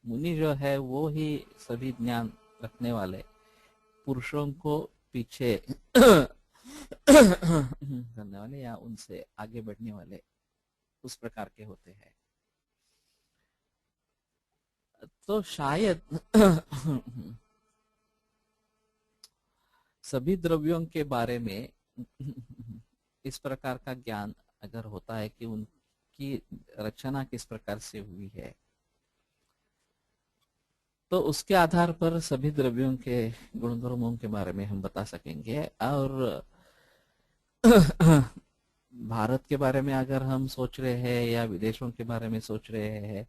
मुनि जो है वो ही सभी ज्ञान रखने वाले पुरुषों को पीछे करने वाले या उनसे आगे बढ़ने वाले उस प्रकार के होते हैं। तो शायद सभी द्रव्यों के बारे में इस प्रकार का ज्ञान अगर होता है कि उनकी रचना किस प्रकार से हुई है, तो उसके आधार पर सभी द्रव्यों के गुणधर्मों के बारे में हम बता सकेंगे। और भारत के बारे में अगर हम सोच रहे हैं या विदेशों के बारे में सोच रहे हैं,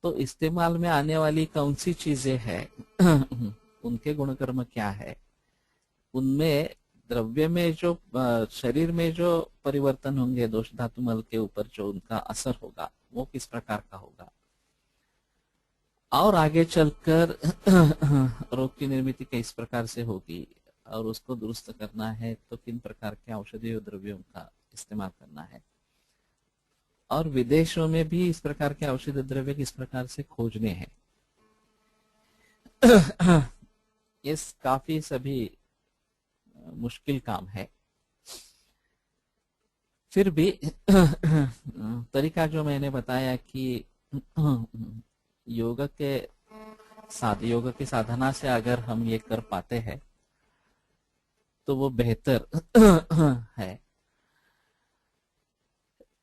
तो इस्तेमाल में आने वाली कौन सी चीजें हैं उनके गुणकर्म क्या है, उनमें द्रव्य में जो शरीर में जो परिवर्तन होंगे दोष धातु मल के ऊपर जो उनका असर होगा वो किस प्रकार का होगा, और आगे चलकर रोग की निर्मिति किस प्रकार से होगी, और उसको दुरुस्त करना है तो किन प्रकार के औषधीय द्रव्यों का इस्तेमाल करना है, और विदेशों में भी इस प्रकार के औषधीय द्रव्य किस प्रकार से खोजने हैं। ये काफी सभी मुश्किल काम है। फिर भी तरीका जो मैंने बताया कि योग की साधना से अगर हम ये कर पाते हैं तो वो बेहतर है।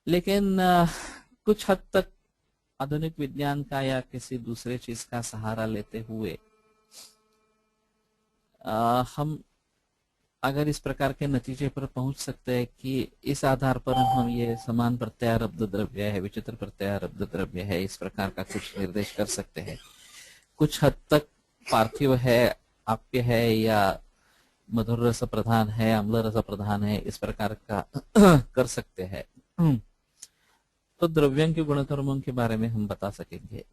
लेकिन कुछ हद तक आधुनिक विज्ञान का या किसी दूसरे चीज का सहारा लेते हुए हम अगर इस प्रकार के नतीजे पर पहुंच सकते हैं कि इस आधार पर हम ये समान प्रत्यारब्ध द्रव्य है, विचित्र प्रत्यारब्ध द्रव्य है, इस प्रकार का कुछ निर्देश कर सकते हैं। कुछ हद तक पार्थिव है, आप्य है, या मधुर रस प्रधान है, अम्ल रस प्रधान है, इस प्रकार का कर सकते हैं, तो द्रव्यों के गुणधर्मों के बारे में हम बता सकेंगे।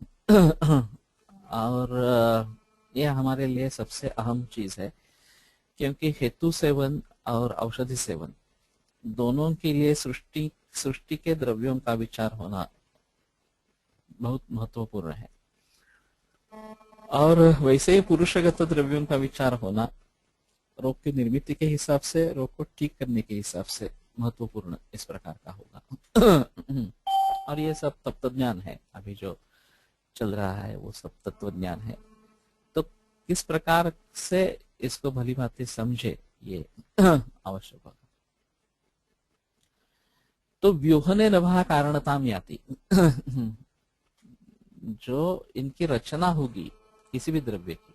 और यह हमारे लिए सबसे अहम चीज है, क्योंकि हेतु सेवन और औषधि सेवन दोनों के लिए सृष्टि के द्रव्यों का विचार होना बहुत महत्वपूर्ण है। और वैसे ही पुरुषगत द्रव्यों का विचार होना रोग की निर्मिति के हिसाब से, रोग को ठीक करने के हिसाब से महत्वपूर्ण इस प्रकार का होगा। और ये सब तत्व ज्ञान है, अभी जो चल रहा है वो सब तत्व ज्ञान है। तो किस प्रकार से इसको भली भांति समझे, ये आवश्यक होगा। तो व्यूहने नभा कारणताम याति, जो इनकी रचना होगी किसी भी द्रव्य की,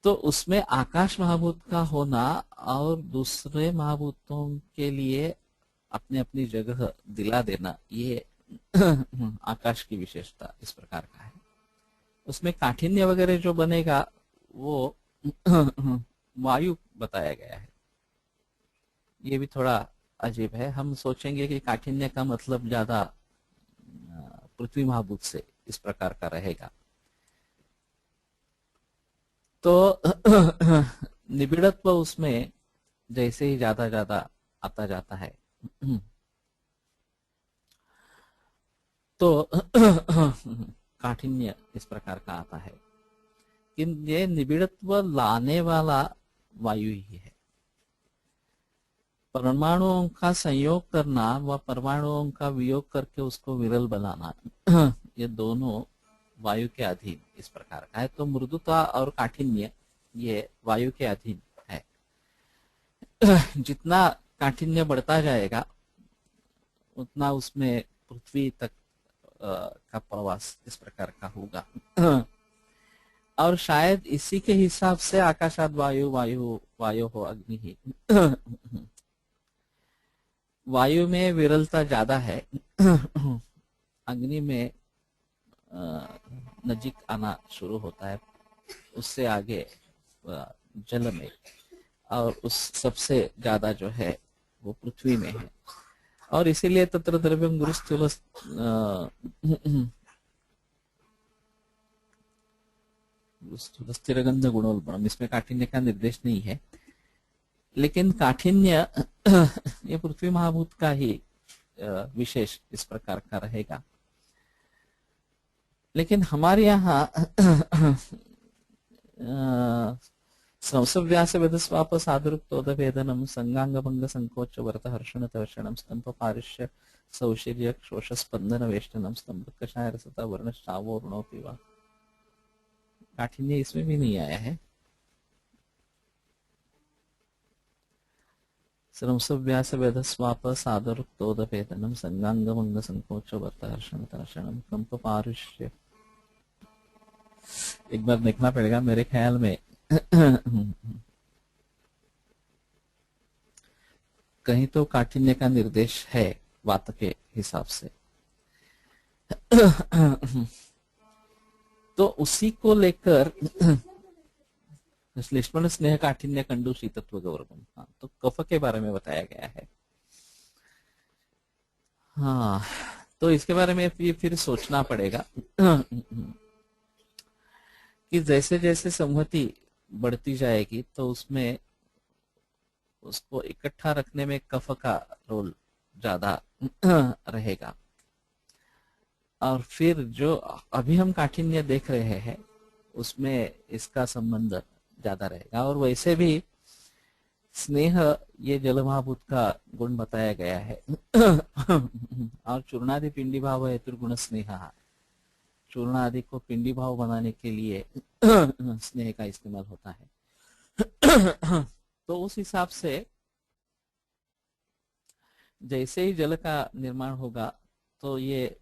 तो उसमें आकाश महाभूत का होना और दूसरे महाभूतों के लिए अपने अपनी जगह दिला देना, ये आकाश की विशेषता इस प्रकार का है। उसमें काठिन्य वगैरह जो बनेगा वो वायु बताया गया है। ये भी थोड़ा अजीब है। हम सोचेंगे कि काठिन्य का मतलब ज्यादा पृथ्वी महाभूत से इस प्रकार का रहेगा, तो निबिड़त्व उसमें जैसे ही ज्यादा ज्यादा आता जाता है, तो काठिन्य इस प्रकार का आता है। कि ये निबिड़त्व लाने वाला वायु ही है। परमाणुओं का संयोग करना व परमाणुओं का वियोग करके उसको विरल बनाना, ये दोनों वायु के अधीन इस प्रकार का है। तो मृदुता और काठिन्य ये वायु के अधीन है। जितना काठिन्य बढ़ता जाएगा उतना उसमें पृथ्वी तक का प्रवास इस प्रकार का होगा। और शायद इसी के हिसाब से आकाशात वायु, वायु वायु हो अग्नि ही। वायु में विरलता ज्यादा है, अग्नि में नजीक आना शुरू होता है, उससे आगे जल में, और उस सबसे ज्यादा जो है वो पृथ्वी में है। और इसीलिए तत्र द्रव्यम गुरु स्थूल स्थिरगंध गुणोल्बणम, इसमें काठिन्य का निर्देश नहीं है। लेकिन काठिन्य ये पृथ्वी महाभूत का ही विशेष इस प्रकार का रहेगा। लेकिन हमारे यहाँ संसव्यास वेदस्वाप साधुरुक्तोदभेदनम संगांग भंग संकोच वर्त हर्षण तर्षणम स्तंभ पारिश्य सौशीर्य शोष स्पंदन वेष्टनम स्तंभ कषाय रसता वर्ण श्रावो ऋणोपि वा, काठिन्य इसमें भी नहीं आया है। संसव्यास वेदस्वाप साधुरुक्तोदभेदनम संगांग भंग संकोच वर्त हर्षण तर्षणम कंप पारिश्य, एक बार देखना पड़ेगा मेरे ख्याल में कहीं तो काठिन्य का निर्देश है वात के हिसाब से। तो उसी को लेकर श्लेष्मण स्नेह काठिन्य कंडू शीतत्व गौरवम, हाँ, तो कफ के बारे में बताया गया है। हाँ, तो इसके बारे में फिर सोचना पड़ेगा कि जैसे जैसे संहति बढ़ती जाएगी तो उसमें उसको इकट्ठा रखने में कफ का रोल ज्यादा रहेगा। और फिर जो अभी हम काठिन्य देख रहे हैं उसमें इसका संबंध ज्यादा रहेगा। और वैसे भी स्नेह ये जल महाभूत का गुण बताया गया है। और चूर्णादि पिंडी भाव है त्रिगुण स्नेह, चूर्ण आदि को पिंडी भाव बनाने के लिए स्नेह का इस्तेमाल होता है। तो उस हिसाब से जैसे ही जल का निर्माण होगा तो ये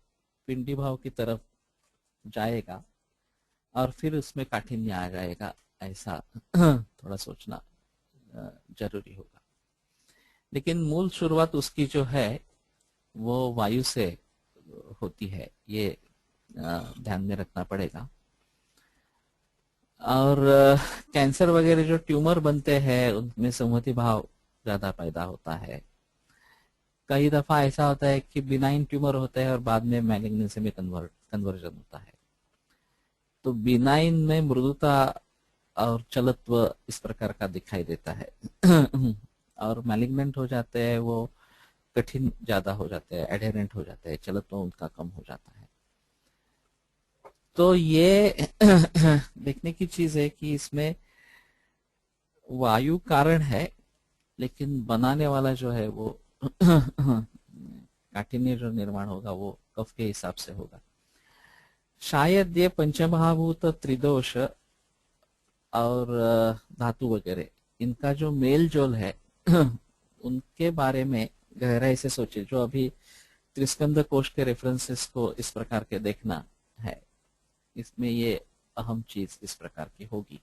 पिंडी भाव की तरफ जाएगा और फिर उसमें काठिन्य आ जाएगा, ऐसा थोड़ा सोचना जरूरी होगा। लेकिन मूल शुरुआत उसकी जो है वो वायु से होती है, ये ध्यान में रखना पड़ेगा। और कैंसर वगैरह जो ट्यूमर बनते हैं उनमें संहति भाव ज्यादा पैदा होता है। कई दफा ऐसा होता है कि बिनाइन ट्यूमर होता है और बाद में मैलिग्नेंसी में कन्वर्जन होता है। तो बिनाइन में मृदुता और चलत्व इस प्रकार का दिखाई देता है और मैलिग्नेंट हो जाते हैं वो कठिन ज्यादा हो जाते हैं, एडहेरेंट हो जाते हैं, चलत्व उनका कम हो जाता है। तो ये देखने की चीज है कि इसमें वायु कारण है, लेकिन बनाने वाला जो है वो काठिन्य जो निर्माण होगा वो कफ के हिसाब से होगा। शायद ये पंचमहाभूत, त्रिदोष और धातु वगैरह इनका जो मेल जोल है उनके बारे में गहराई से सोचे। जो अभी त्रिस्कंद कोश के रेफरेंसेस को इस प्रकार के देखना है, इसमें ये अहम चीज इस प्रकार की होगी।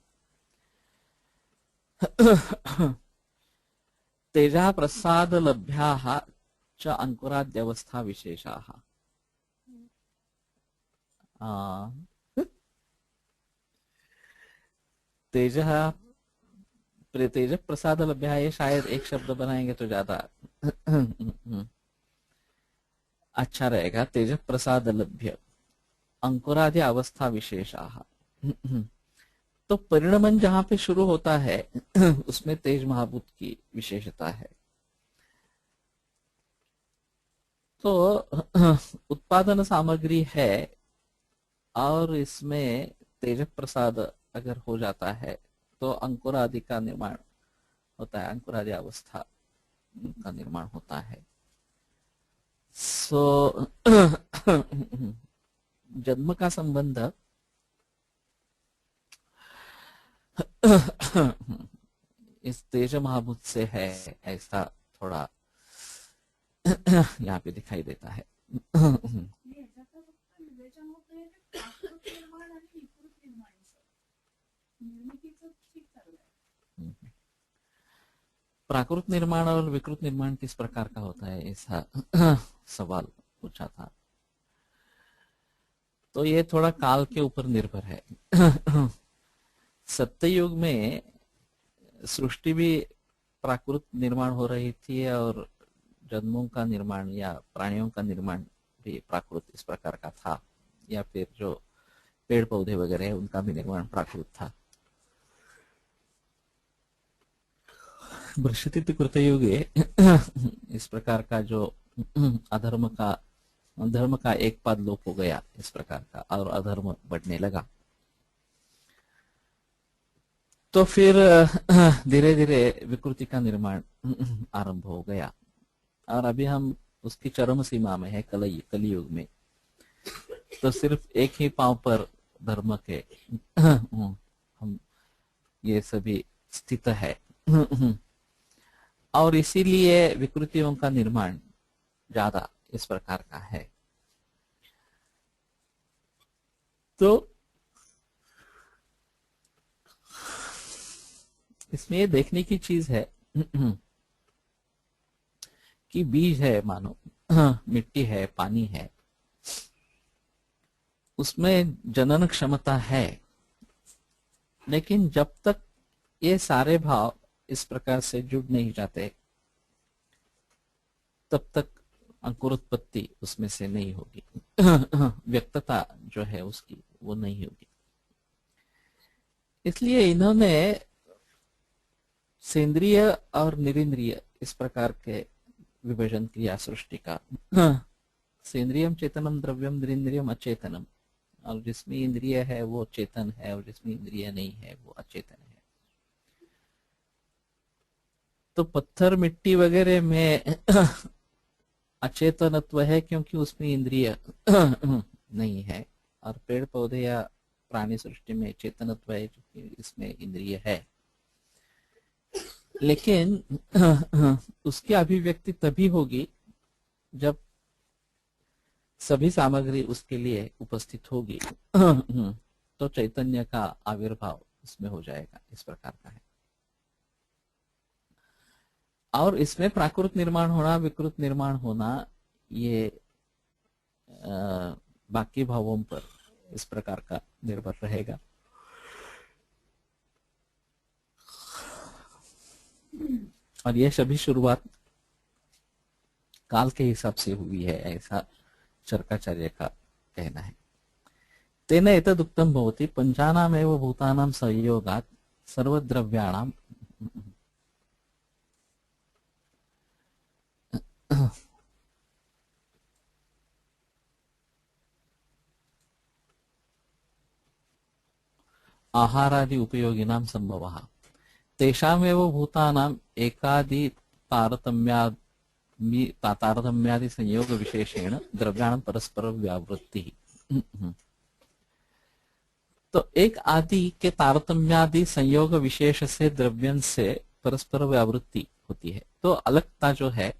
तेजा प्रसाद लभ्याः च अंकुराद्यवस्था विशेषाः। तेज प्रसाद लभ्या, ये शायद एक शब्द बनाएंगे तो ज्यादा अच्छा रहेगा। तेज प्रसाद लभ्य अंकुरादि अवस्था विशेषाः। तो परिणमन जहां पे शुरू होता है उसमें तेज महाभूत की विशेषता है। तो उत्पादन सामग्री है और इसमें तेज प्रसाद अगर हो जाता है तो अंकुर आदि का निर्माण होता है, अंकुर आदि अवस्था का निर्माण होता है। सो जन्म का संबंध इस तेज महाभूत से है, ऐसा थोड़ा यहाँ पे दिखाई देता है। प्राकृत निर्माण और विकृत निर्माण किस प्रकार का होता है, ऐसा सवाल पूछा था। तो ये थोड़ा काल के ऊपर निर्भर है। सत्ययुग में सृष्टि भी प्राकृत निर्माण हो रही थी और जन्मों का निर्माण या प्राणियों का निर्माण भी प्राकृत इस प्रकार का था, या फिर जो पेड़ पौधे वगैरह है उनका भी निर्माण प्राकृत था। भ्रष्यति कृतयुगे इस प्रकार का जो धर्म का एक पद लोप हो गया इस प्रकार का, और अधर्म बढ़ने लगा। तो फिर धीरे धीरे विकृति का निर्माण आरंभ हो गया, और अभी हम उसकी चरम सीमा में है कलियुग में। तो सिर्फ एक ही पांव पर धर्म के हम ये सभी स्थित है, और इसीलिए विकृतियों का निर्माण ज्यादा इस प्रकार का है। तो इसमें ये देखने की चीज है कि बीज है, मानो मिट्टी है, पानी है, उसमें जनन क्षमता है, लेकिन जब तक ये सारे भाव इस प्रकार से जुड़ नहीं जाते तब तक अंकुरोत्पत्ति उसमें से नहीं होगी। व्यक्तता जो है उसकी वो नहीं होगी। इसलिए इन्होंने सेंद्रिय और निरिंद्रिय इस प्रकार के विभाजन किया सृष्टि का। सेंद्रियम चेतनम द्रव्यम, निरिंद्रियम अचेतनम, और जिसमें इंद्रिय है वो चेतन है और जिसमें इंद्रिय नहीं है वो अचेतन है। तो पत्थर मिट्टी वगैरह में अचेतनत्व है क्योंकि उसमें इंद्रिय नहीं है, और पेड़ पौधे या प्राणी सृष्टि में चेतनत्व है क्योंकि इसमें इंद्रिय है। लेकिन उसकी अभिव्यक्ति तभी होगी जब सभी सामग्री उसके लिए उपस्थित होगी। तो चैतन्य का आविर्भाव उसमें हो जाएगा, इस प्रकार का है। और इसमें प्राकृत निर्माण होना, विकृत निर्माण होना, ये बाकी भावों पर इस प्रकार का निर्भर रहेगा। और यह सभी शुरुआत काल के हिसाब से हुई है, ऐसा चरकाचार्य का कहना है। तेन एतदुक्तं भवति पंचानामेव भूतानां संयोगात् सर्वद्रव्याणां आहारादि उपयोगिनां संभवः तेषामेव भूतानां एकादि तारतम्यादि संयोग विशेषेण द्रव्याणां परस्पर व्यावृत्ति। तो एक आदि के तारतम्यादि संयोग विशेष से द्रव्यन से परस्पर व्यावृत्ति होती है। तो अलगता जो है,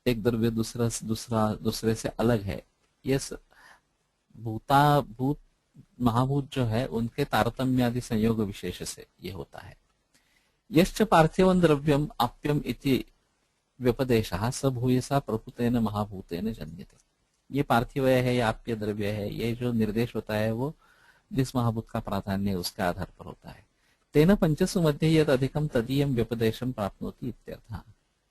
एक द्रव्य दूसरे से अलग है, ये भूत महाभूत जो है उनके तारतम्यादि संयोग विशेष से ये होता है। यश्च पार्थिवं द्रव्यम आप्यम इति व्यपदेशः स भूयसा प्रभुतेन महाभूतेन जन्यते। ये पार्थिव है या आप्य द्रव्य है, ये जो निर्देश होता है वो जिस महाभूत का प्राधान्य उसके आधार पर होता है। तेन पंचसु मध्ये यद अधिकम तदीयम व्यपदेशम प्राप्नोति इत्यर्थः।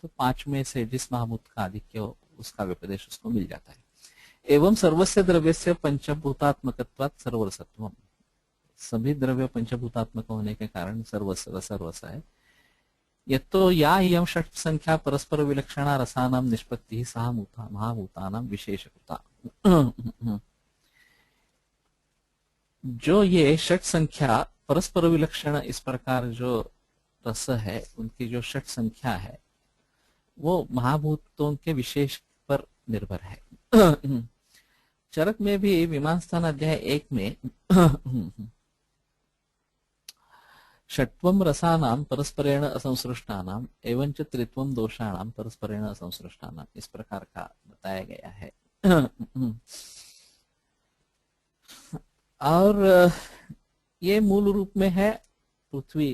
तो पांच में से जिस महाभूत का आधिक्य हो उसका व्यपदेश उसको मिल जाता है। एवं सर्वस्य द्रव्यस्य पंचभूतात्मकत्वात् सर्वरसत्वम्। सभी द्रव्य पंचभूतात्मक होने के कारण सर्वरस है। यतो या इयं षट् संख्या परस्पर विलक्षणा रसानां निष्पत्तिः सह महाभूतानां विशेषकृता। जो ये षट संख्या परस्पर विलक्षण इस प्रकार जो रस है, उनकी जो षट संख्या है वो महाभूतों के विशेष पर निर्भर है। चरक में भी मीमांसा अध्याय 1 में षट्वं रसानां परस्परेण असंसृष्टानां एवंच त्रित्वं दोषाणां परस्परेण असंसृष्टानां, इस प्रकार का बताया गया है। और ये मूल रूप में है पृथ्वी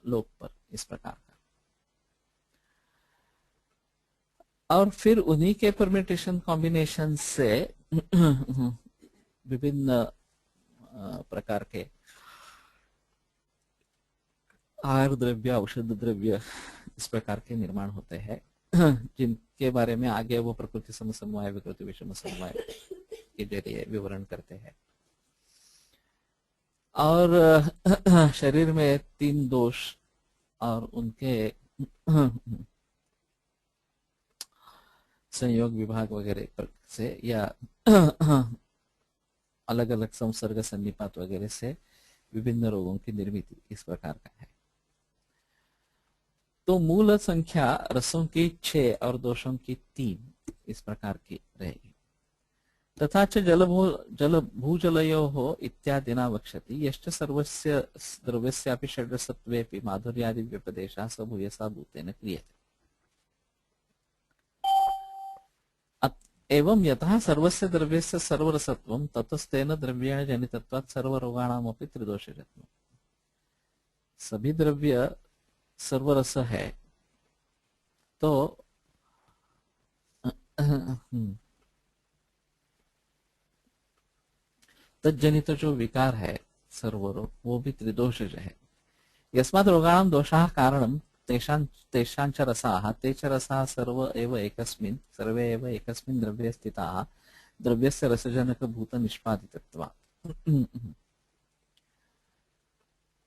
लोक पर, इस प्रकार का। और फिर उन्हीं के परम्यूटेशन कॉम्बिनेशन से विभिन्न प्रकार के आहार द्रव्य, औषध द्रव्य इस प्रकार के निर्माण होते हैं, जिनके बारे में आगे वो प्रकृति समसमवाय, विकृति विषम समवाय के जरिए विवरण करते हैं। और शरीर में 3 दोष और उनके संयोग विभाग वगैरह से या अलग अलग संसर्ग सन्निपात वगैरह से विभिन्न रोगों की निर्मिति इस प्रकार का है। तो मूल संख्या रसों की 6 और दोषों की 3 इस प्रकार की रहेगी। तथा च जल भूजलयोः इत्यादिना वक्ष्यति यश्च सर्वस्य द्रव्यस्यापि षड्रसत्वेऽपि माधुर्यादि व्यपदेशः स भूयसा भूतेन क्रियते। एवं यतः सर्वस्य द्रव्यस्य सर्वरसत्वं ततस्तेन द्रव्येण जनितत्वात् सर्वरोगाणामपि त्रिदोषजत्वम्। सभी द्रव्य सर्वरस है तो तज्जनित जो विकार है सर्वरोग वो भी त्रिदोषज है। यस्मात् रोगाणां दोषाः कारणं तेषां च रसाः ते च रसाः सर्वे एव एकस्मिन् द्रव्ये स्थिताः द्रव्यस्य रसजनकभूत निष्पादितत्वात्।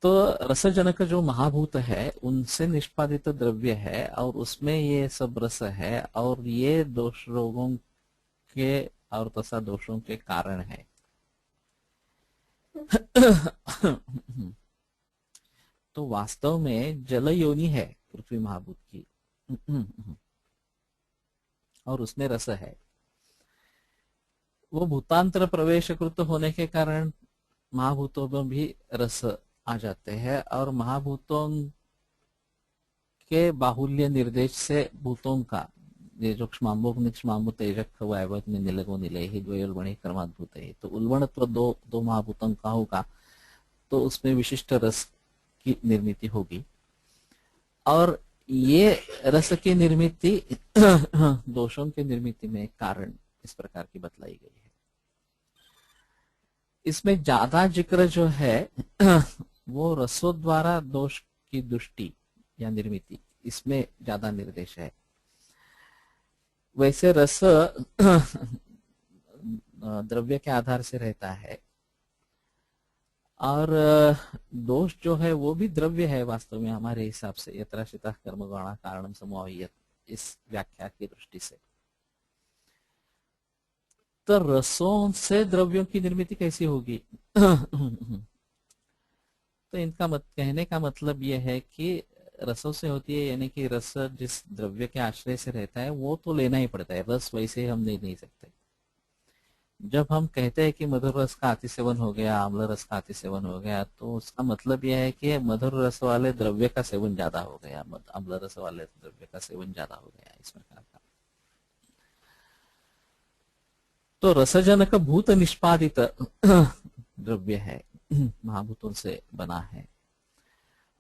तो रसजनक जो महाभूत है उनसे निष्पादित द्रव्य है और उसमें ये सब रस है और ये दोष रोगों के और तथा दोषों के कारण है। तो वास्तव में जल योनि है पृथ्वी महाभूत की और उसमें रस है। वो भूतांतर प्रवेशकृत होने के कारण महाभूतों में भी रस आ जाते हैं और महाभूतों के बाहुल्य निर्देश से भूतों का ये जो क्षमाम्बो तेजक वायवत में निलगो निलय ही द्वयोर्वणि कर्माद्भुत है। तो उल्वणत्व दो महाभूतों का होगा तो उसमें विशिष्ट रस की निर्मिति होगी, और ये रस की निर्मिति दोषों की निर्मिति में कारण इस प्रकार की बतलाई गई है। इसमें ज्यादा जिक्र जो है वो रसों द्वारा दोष की दृष्टि या निर्मिति, इसमें ज्यादा निर्देश है। वैसे रस द्रव्य के आधार से रहता है, और दोष जो है वो भी द्रव्य है वास्तव में हमारे हिसाब से, यत्राशिता कर्मगुणा कारणम समवायियत, इस व्याख्या की दृष्टि से। तो रसों से द्रव्यों की निर्मिति कैसी होगी? तो इनका कहने का मतलब यह है कि रसों से होती है, यानी कि रस जिस द्रव्य के आश्रय से रहता है वो तो लेना ही पड़ता है, रस वैसे हम ले नहीं सकते। जब हम कहते हैं कि मधुर रस का अतिसेवन हो गया, आम्ल रस का अतिसेवन हो गया, तो उसका मतलब यह है कि मधुर रस वाले द्रव्य का सेवन ज्यादा हो गया, अम्ल रस वाले द्रव्य का सेवन ज्यादा हो गया, इस प्रकार का। तो रसजनक भूत निष्पादित द्रव्य है, महाभूतों से बना है,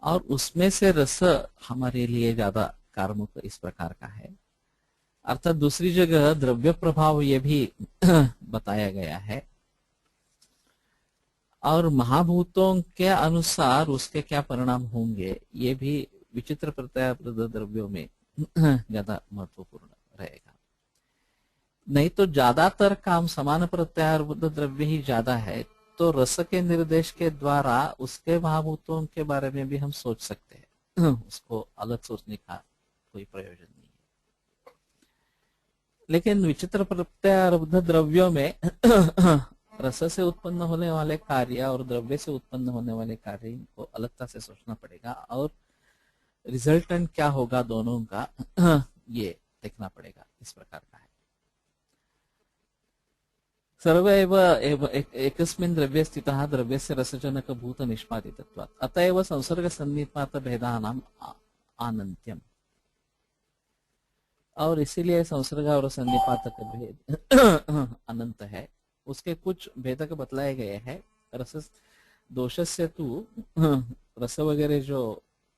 और उसमें से रस हमारे लिए ज्यादा कार्मुक इस प्रकार का है। अर्थात दूसरी जगह द्रव्य प्रभाव ये भी बताया गया है, और महाभूतों के अनुसार उसके क्या परिणाम होंगे ये भी विचित्र प्रत्यावर्त द्रव्यों में ज्यादा महत्वपूर्ण रहेगा। नहीं तो ज्यादातर काम समान प्रत्यावर्त द्रव्य ही ज्यादा है, तो रस के निर्देश के द्वारा उसके महाभूतों के बारे में भी हम सोच सकते हैं, उसको अलग सोचने का कोई प्रयोजन नहीं है। लेकिन विचित्र प्रत्यावर्त द्रव्यों में रस से उत्पन्न होने वाले कार्य और द्रव्य से उत्पन्न होने वाले कार्य को अलगता से सोचना पड़ेगा, और रिजल्टेंट क्या होगा दोनों का ये देखना पड़ेगा, इस प्रकार का है। सर्व एकस्मिन् द्रव्ये स्थितः द्रव्यस्य रसजनक भूत निष्पादितत्वात् अतएव संसर्ग सन्निपात भेदानाम अनंत्यम, और इसीलिए संसर्ग और सन्निपात का भेद अनंत है। उसके कुछ भेदक बतलाए गए हैं। रस दोषस्य तु रस वगैरह जो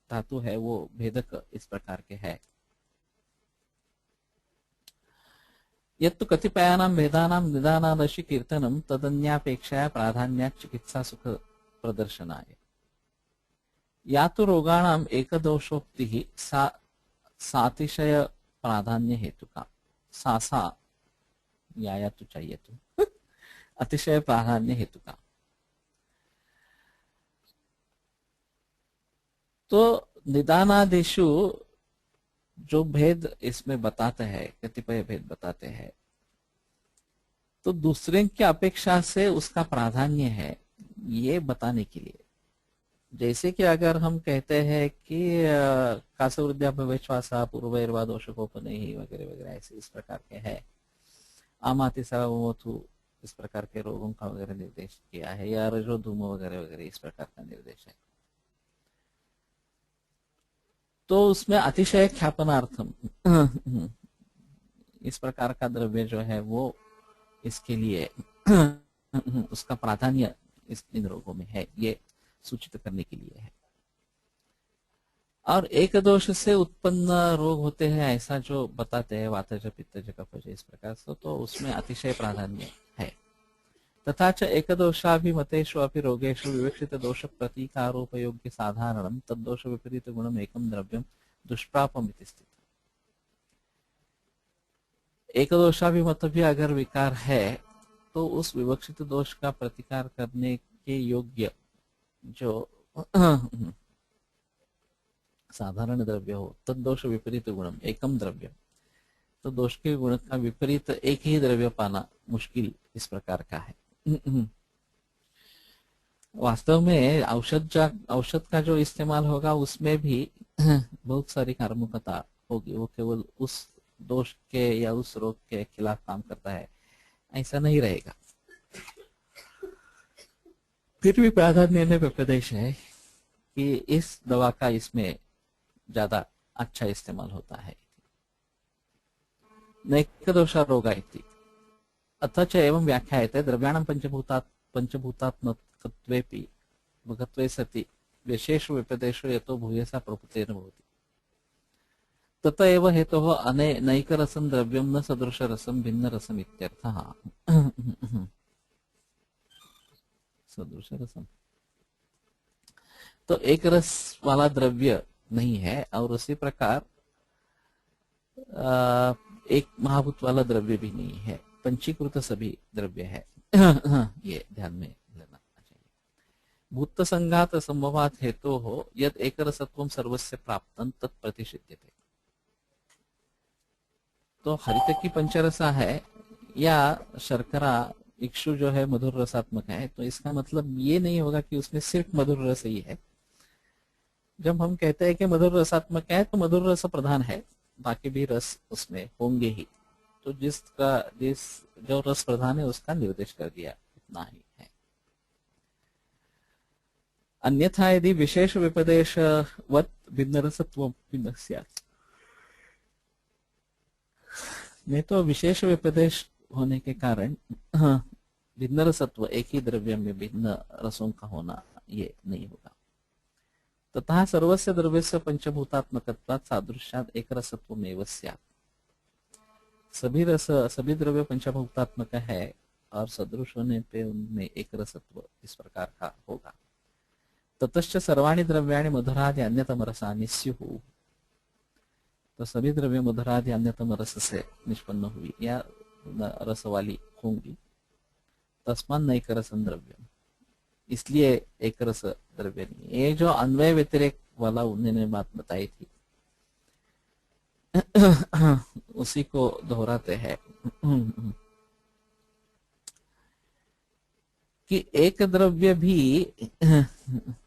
धातु है वो भेदक इस प्रकार के है। यत्तु कतिपयानां भेदानां निदानादर्शि कीर्तनं तदन्यापेक्षया प्राधान्यात् चिकित्सा सुख प्रदर्शनाय। या तो रोगाणाम एकदोषोक्तिः सातिशय प्राधान्य हेतु का, सा या तो चाहिए तो अतिशय प्राधान्य हेतु का। तो निदानादिषु जो भेद इसमें बताते हैं, कतिपय भेद बताते हैं, तो दूसरे की अपेक्षा से उसका प्राधान्य है ये बताने के लिए। जैसे कि अगर हम कहते हैं कि कासवृद्ध्या भवेश्वासा पूर्वैर्वा दोषकोपनैः वगैरह वगैरह, ऐसे इस प्रकार के है। आमातिसावमोथु इस प्रकार के रोगों का वगैरह निर्देश किया है, या रजोधूम वगैरह वगैरह इस प्रकार का निर्देश है। तो उसमें अतिशय ख्यापनार्थम इस प्रकार का द्रव्य जो है वो इसके लिए उसका प्राधान्य इन रोगों में है, ये सूचित करने के लिए है। और एक दोष से उत्पन्न रोग होते हैं ऐसा जो बताते हैं, वातज पित्तज कफज इस प्रकार से, तो उसमें अतिशय प्राधान्य है। तथा च एकदोषाभिमतेषु अपि रोगेषु विवक्षित दोष प्रतीकारोपयोग्य साधारणं तद्दोष विपरीत गुणम एकम द्रव्यम दुष्प्रापमिति स्थित। एकदोषाभिमत भी अगर विकार है तो उस विवक्षित दोष का प्रतिकार करने के योग्य जो साधारण द्रव्य हो, तद्दोष विपरीत गुणम एकम द्रव्य, तो दोष के गुण का विपरीत एक ही द्रव्य पाना मुश्किल इस प्रकार का है। वास्तव में औषध का जो इस्तेमाल होगा उसमें भी बहुत सारी कार्मुकता होगी, वो केवल उस दोष के या उस रोग के खिलाफ काम करता है ऐसा नहीं रहेगा। फिर भी प्राधान्य में प्रदेश है कि इस दवा का इसमें ज्यादा अच्छा इस्तेमाल होता है। नैकदोषा रोगा इति अथ च एवं व्याख्यायते द्रव्याणां पंचभूतात्मकत्वेपि भगत्वे सति विशेष व्यपदेशो यतो भूयसा प्रभुतेन भवति तत एव हेतोः नैकरसं द्रव्यं न सदृशरसं भिन्नरसम् इत्यर्थः। सदृशरसम तो एक रस वाला द्रव्य नहीं है और उसी प्रकार एक महाभूत वाला द्रव्य भी नहीं है, पंचीकृत सभी द्रव्य है। ये ध्यान में लेना चाहिए। भूत संघात संभवात हेतु हो यद एक रसत्वं सर्वस्य प्राप्तं तत्प्रतिषिध्यते। तो हरित की पंचरसा है या शर्करा इक्षु जो है मधुर रसात्मक है, तो इसका मतलब ये नहीं होगा कि उसमें सिर्फ मधुर रस ही है। जब हम कहते हैं कि मधुर रसात्मक है तो मधुर रस प्रधान है, बाकी भी रस उसमें होंगे ही। तो जिस जो रस प्रधान है उसका निर्देश कर दिया, इतना ही है। अन्यथा यदि विशेष विपदेश वत भिन्न रसत्व भिन्न स्यात्, नहीं तो विशेष विपदेश होने के कारण भिन्न रसत्व एक ही द्रव्य में भिन्न रसों का होना ये नहीं होगा। तथा सर्वस्य द्रव्यस्य पंचभूतात्मकत्वात् सादृश्यात् एक रसत्वमेव स्यात्। सभी द्रव्य पंचभूतात्मक है और सदृश होने पे उनमें एक रसत्व इस प्रकार का होगा। ततश्च सर्वाणि द्रव्याणि मधुरादि अन्यतम रसानि स्युः, तो सभी द्रव्य मधुरादि अन्यतम रस से निष्पन्न हुई या रस वाली होंगी। तस्मात् नैक रसं द्रव्यम्, इसलिए एक रस द्रव्य नहीं। ये जो अन्वय व्यतिरेक वाला उन्होंने बात बताई थी उसी को दोहराते हैं कि एक द्रव्य भी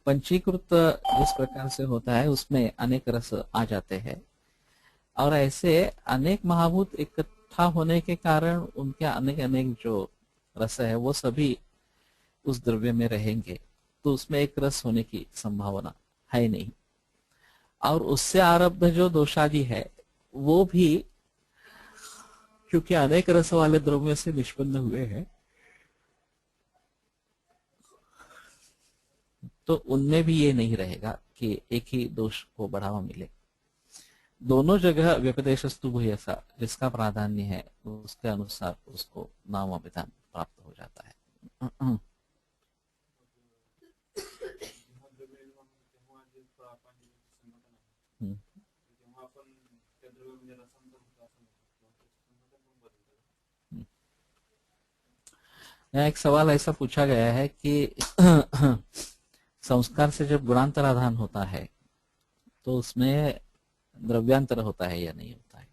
पंचीकृत जिस प्रकार से होता है उसमें अनेक रस आ जाते हैं, और ऐसे अनेक महाभूत इकट्ठा होने के कारण उनके अनेक अनेक जो रस है वो सभी उस द्रव्य में रहेंगे, तो उसमें एक रस होने की संभावना है नहीं। और उससे आरब्ध जो दोषादि है वो भी क्योंकि अनेक रस वाले द्रव्य से निष्पन्न हुए हैं, तो उनमें भी ये नहीं रहेगा कि एक ही दोष को बढ़ावा मिले। दोनों जगह व्यपदेशस्तु भूयसा जिसका प्राधान्य है उसके अनुसार उसको नाम विधान प्राप्त हो जाता है। यहाँ एक सवाल ऐसा पूछा गया है कि संस्कार से जब गुणांतराधान होता है तो उसमें द्रव्यांतर होता है या नहीं होता है।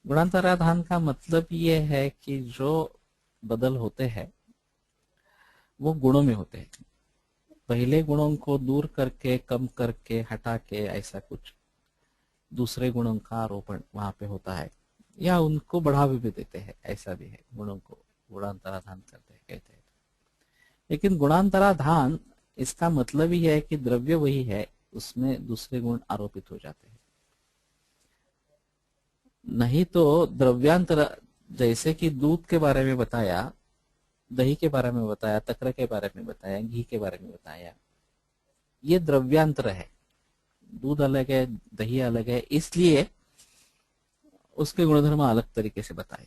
गुणांतराधान का मतलब ये है कि जो बदल होते हैं वो गुणों में होते हैं। पहले गुणों को दूर करके, कम करके, हटा के ऐसा कुछ दूसरे गुणों का आरोपण वहां पे होता है, या उनको बढ़ावा भी देते हैं, ऐसा भी है। गुणों को गुणांतराधान करते हैं, कहते हैं। लेकिन गुणांतराधान इसका मतलब ही है कि द्रव्य वही है, उसमें दूसरे गुण आरोपित हो जाते हैं। नहीं तो द्रव्यांतर, जैसे कि दूध के बारे में बताया, दही के बारे में बताया, तक्र के बारे में बताया, घी के बारे में बताया, ये द्रव्यांतर है। दूध अलग है, दही अलग है, इसलिए उसके गुणधर्म अलग तरीके से बताए।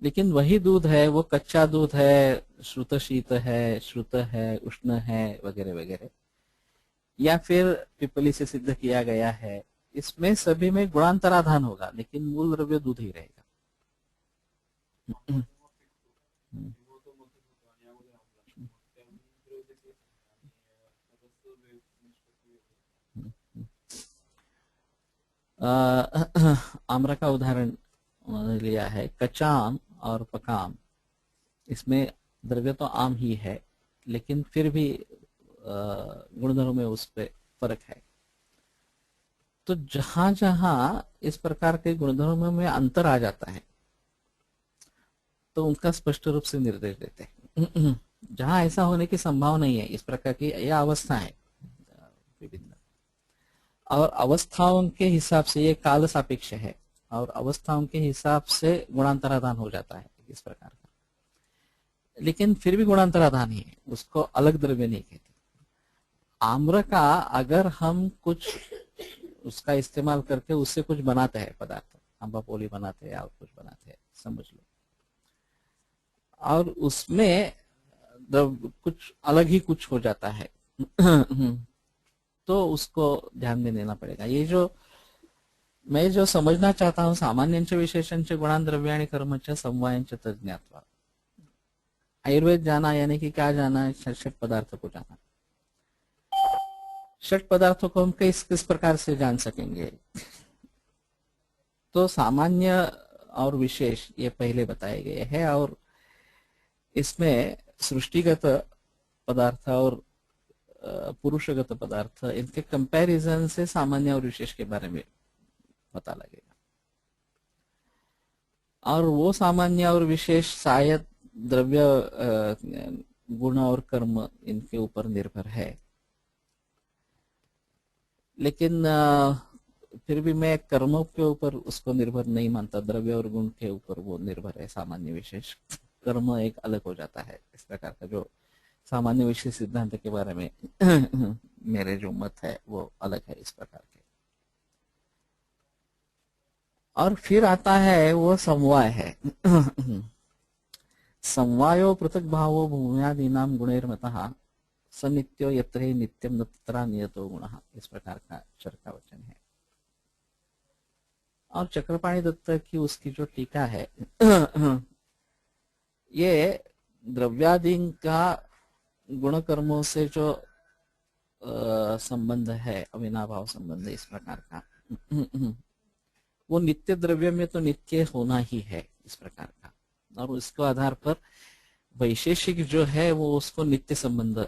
लेकिन वही दूध है, वो कच्चा दूध है, श्रुत शीत है, श्रुत है, उष्ण है, वगैरह वगैरह, या फिर पिपली से सिद्ध किया गया है, इसमें सभी में गुणांतराधान होगा, लेकिन मूल द्रव्य दूध ही रहेगा। आम्र का उदाहरण लिया है, कच्चा आम और पका आम, इसमें द्रव्य तो आम ही है, लेकिन फिर भी गुणधर्म में उस पर फर्क है। तो जहां जहां इस प्रकार के गुणधर्मों में अंतर आ जाता है तो उनका स्पष्ट रूप से निर्देश देते हैं। जहां ऐसा होने की संभावना नहीं है, इस प्रकार की यह अवस्था है विभिन्न, और अवस्थाओं के हिसाब से ये काल सापेक्ष है, और अवस्थाओं के हिसाब से गुणांतराधान हो जाता है इस प्रकार का। लेकिन फिर भी गुणांतराधान ही है, उसको अलग द्रव्य नहीं कहते। आम्र का अगर हम कुछ उसका इस्तेमाल करके उससे कुछ बनाते हैं पदार्थ, आम्रपोली बनाते हैं और कुछ बनाते हैं समझ लो, और उसमें कुछ अलग ही कुछ हो जाता है तो उसको ध्यान में देना पड़ेगा। ये जो मैं जो समझना चाहता हूँ, सामान्यांच विशेषांच गुणान द्रव्याणि कर्मच समवायांच तज्ज्ञात्वा, आयुर्वेद जाना यानी कि क्या जाना है, षट पदार्थ को जाना। षट पदार्थों को हम किस किस प्रकार से जान सकेंगे, तो सामान्य और विशेष ये पहले बताए गए हैं, और इसमें सृष्टिगत पदार्थ और पुरुषगत पदार्थ, इनके कंपैरिजन से सामान्य और विशेष के बारे में पता लगेगा। और वो सामान्य और विशेष शायद द्रव्य गुण और कर्म इनके ऊपर निर्भर है, लेकिन फिर भी मैं कर्मों के ऊपर उसको निर्भर नहीं मानता, द्रव्य और गुण के ऊपर वो निर्भर है सामान्य विशेष। कर्म एक अलग हो जाता है इस प्रकार का, जो सामान्य विशेष सिद्धांत के बारे में मेरे जो मत है वो अलग है इस प्रकार के। और फिर आता है वो समवाय है समवायो पृथक भावो भूम्यादीनाम गुणैर्मतः सनित्यो यत्र हि नित्यम न तत्र नियतो गुणः, इस प्रकार का चरका वचन है। और चक्रपाणि दत्त की उसकी जो टीका है ये द्रव्यादि का गुण कर्मों से जो संबंध है, अविनाभाव संबंध इस प्रकार का वो नित्य द्रव्य में तो नित्य होना ही है इस प्रकार का, और उसके आधार पर वैशेषिक जो है वो उसको नित्य संबंध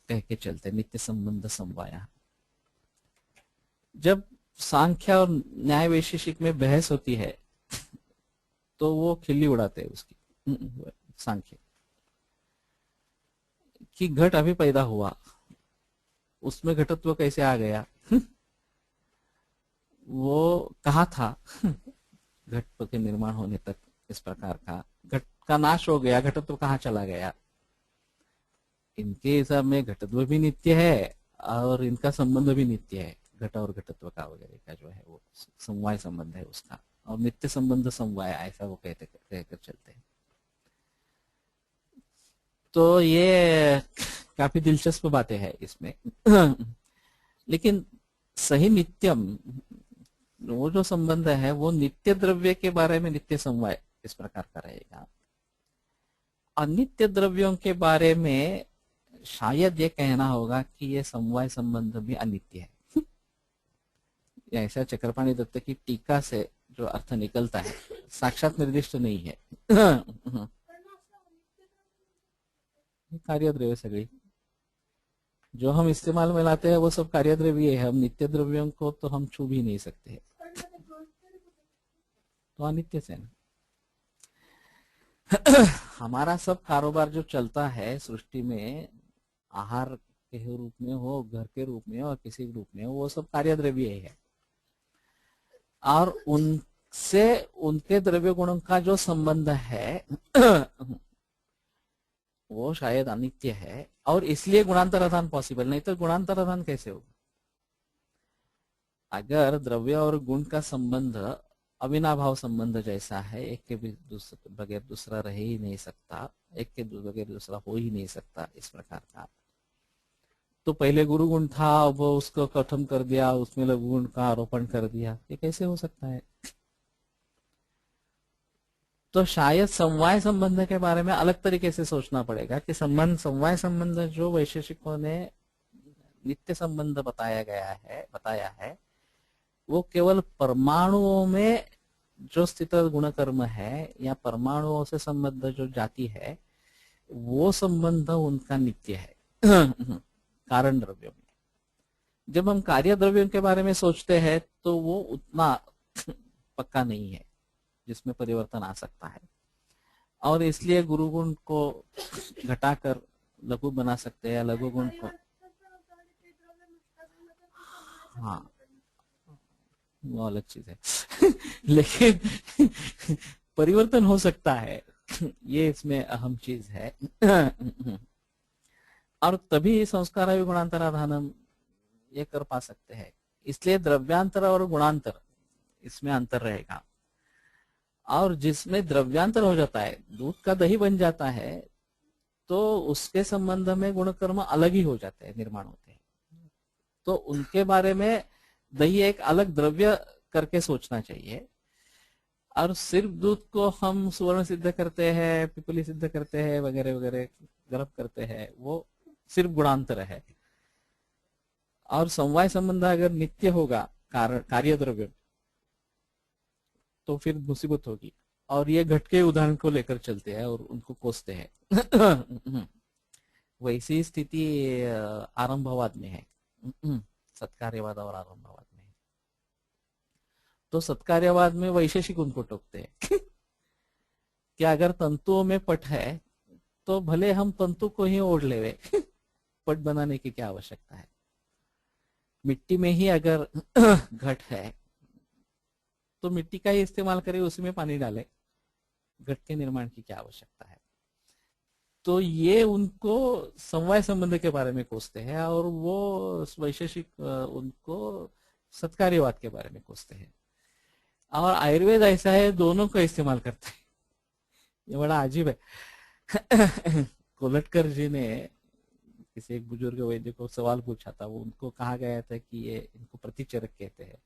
कह के चलते, नित्य संबंध समवाया। जब सांख्य और न्याय वैशेषिक में बहस होती है तो वो खिल्ली उड़ाते हैं उसकी, सांख्य कि घट अभी पैदा हुआ, उसमें घटत्व कैसे आ गया वो कहा था घट के निर्माण होने तक, इस प्रकार का घट का नाश हो गया, घटत्व कहाँ चला गया। इनके हिसाब में घटत्व भी नित्य है और इनका संबंध भी नित्य है, घट और घटत्व का वगैरह का जो है वो समवाय संबंध है उसका, और नित्य संबंध समवाय ऐसा वो कहकर चलते हैं। तो ये काफी दिलचस्प बातें हैं इसमें लेकिन सही नित्यम वो जो संबंध है वो नित्य द्रव्य के बारे में नित्य समवाय इस प्रकार का रहेगा, अनित्य द्रव्यों के बारे में शायद ये कहना होगा कि ये समवाय संबंध भी अनित्य है ऐसा चक्रपाणि दत्त की टीका से जो अर्थ निकलता है, साक्षात निर्दिष्ट नहीं है कार्य द्रव्य सगड़ी जो हम इस्तेमाल में लाते हैं वो सब कार्य द्रव्य है, हम नित्य द्रव्यों को तो हम छू भी नहीं सकते, तो अनित्य से ना हमारा सब कारोबार जो चलता है सृष्टि में, आहार के रूप में हो, घर के रूप में हो, किसी रूप में हो, वो सब कार्य द्रव्य है, और उनसे उनके द्रव्य गुणों का जो संबंध है वो शायद अनित्य है, और इसलिए गुणांतराधान पॉसिबल नहीं, तो गुणांतराधान कैसे होगा। अगर द्रव्य और गुण का संबंध अविनाभाव संबंध जैसा है, एक के बगैर दूसरा रह ही नहीं सकता, एक के बगैर दूसरा हो ही नहीं सकता इस प्रकार का, तो पहले गुरु गुण था वो उसको खत्म कर दिया, उसमें लघु गुण का आरोपण कर दिया, ये कैसे हो सकता है। तो शायद समवाय संबंध के बारे में अलग तरीके से सोचना पड़ेगा कि समवाय संबंध जो वैशेषिकों ने नित्य संबंध बताया है वो केवल परमाणुओं में जो स्थित गुण कर्म है या परमाणुओं से संबंध जो जाति है वो संबंध उनका नित्य है कारण द्रव्यों में। जब हम कार्य द्रव्यों के बारे में सोचते हैं तो वो उतना पक्का नहीं है जिसमें परिवर्तन आ सकता है, और इसलिए गुरु गुण को घटाकर लघु बना सकते हैं या लघु गुण को, हाँ वो अलग चीज है लेकिन परिवर्तन हो सकता है ये इसमें अहम चीज है। और तभी संस्कार गुणांतराधानम ये कर पा सकते हैं। इसलिए द्रव्यांतर और गुणांतर इसमें अंतर रहेगा। और जिसमें द्रव्यांतर हो जाता है, दूध का दही बन जाता है, तो उसके संबंध में गुणकर्म अलग ही हो जाते हैं, निर्माण होते हैं। तो उनके बारे में दही एक अलग द्रव्य करके सोचना चाहिए। और सिर्फ दूध को हम सुवर्ण सिद्ध करते हैं, पिपली सिद्ध करते हैं, वगैरह वगैरह गर्भ करते हैं, वो सिर्फ गुणांतर है। और समवाय संबंध अगर नित्य होगा कार्य द्रव्य, तो फिर मुसीबत होगी। और ये घटके उदाहरण को लेकर चलते हैं और उनको कोसते हैं। वैसी स्थिति आरंभवाद में है, सत्कार्यवाद और आरंभवाद में है। तो सत्कार्यवाद में वैशेषिक उनको टोकते हैं कि अगर तंतुओं में पट है तो भले हम तंतु को ही ओढ़ लेवे, पट बनाने की क्या आवश्यकता है। मिट्टी में ही अगर घट है तो मिट्टी का ही इस्तेमाल करें, उसी में पानी डाले, घट के निर्माण की क्या आवश्यकता है। तो ये उनको समवाय संबंध के बारे में कोसते हैं और वो वैशेषिक उनको सत्कार्यवाद के बारे में कोसते हैं। और आयुर्वेद ऐसा है, दोनों का इस्तेमाल करता है। ये बड़ा अजीब है। कोलटकर जी ने किसी एक बुजुर्ग वैद्य को सवाल पूछा था, वो उनको कहा गया था कि ये इनको प्रतिचरक कहते हैं।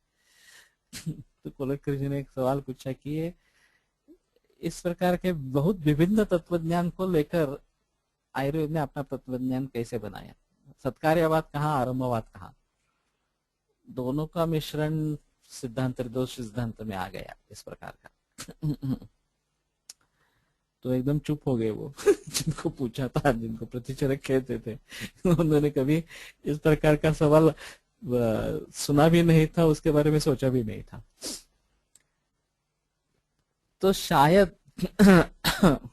तो कोलटकर जी ने एक सवाल पूछा कि ये इस प्रकार के बहुत विभिन्न तत्वज्ञान को लेकर आयुर्वेद ने अपना तत्वज्ञान कैसे बनाया, सत्कार्यवाद कहाँ, आरंभवाद कहाँ, दोनों का मिश्रण सिद्धांत दोष सिद्धांत में आ गया इस प्रकार का। तो एकदम चुप हो गए वो। जिनको पूछा था, जिनको प्रतिचरक कहते थे, उन्होंने कभी इस प्रकार का सवाल सुना भी नहीं था, उसके बारे में सोचा भी नहीं था। तो शायद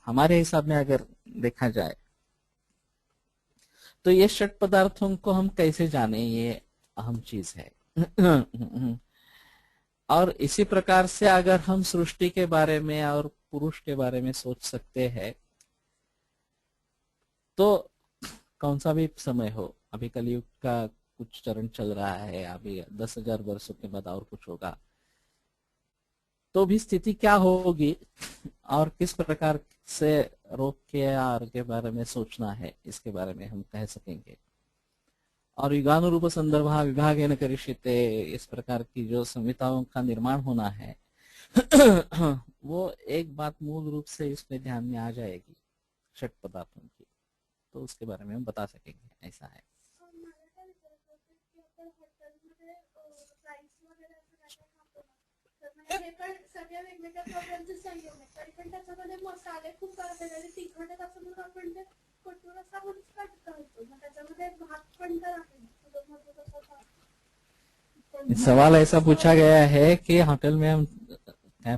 हमारे हिसाब में अगर देखा जाए तो ये षट पदार्थों को हम कैसे जाने, ये अहम चीज है। और इसी प्रकार से अगर हम सृष्टि के बारे में और पुरुष के बारे में सोच सकते हैं, तो कौन सा भी समय हो, अभी कलयुग का कुछ चरण चल रहा है, अभी 10,000 वर्षों के बाद और कुछ होगा, तो भी स्थिति क्या होगी और किस प्रकार से रोग के आर के बारे में सोचना है, इसके बारे में हम कह सकेंगे। और युगानुरूप संदर्भ विभाग न करिष्यते, इस प्रकार की जो संहिताओं का निर्माण होना है, वो एक बात मूल रूप से इसमें ध्यान में आ जाएगी षट पदार्थों की, तो उसके बारे में हम बता सकेंगे। ऐसा है। हे पण सगळ्या वेगवेगळ्या प्रकारचे संयोग आहेत, तरी पण त्याच्यामध्ये मसाले खूप असतात आणि तिखट आहेत असं म्हणून आपण ते कठोर असा म्हणून कट करतो, मग त्याच्यामध्ये भात पण तर आहे। सवाल ऐसा पूछा गया है कि होटल में हम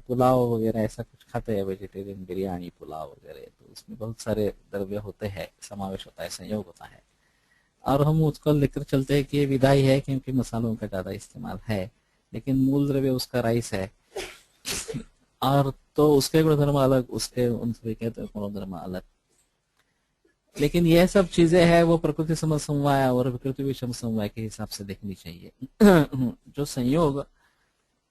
पुलाव वगैरह ऐसा कुछ खाते हैं, वेजिटेरियन बिरयानी पुलाव वगैरह, तो उसमें बहुत सारे द्रव्य होते हैं, समावेश होता है, संयोग होता है, और हम उसको लेकर चलते हैं कि ये विधाई है क्योंकि मसालों का ज्यादा इस्तेमाल है, लेकिन मूल द्रव्य उसका राइस है। और तो उसके गुणधर्म अलग, उसके उनसे कहते हैं गुणधर्म अलग। लेकिन ये सब चीजें हैं वो प्रकृति सम समवाय और विकृति विषम समवाय के हिसाब से देखनी चाहिए। जो संयोग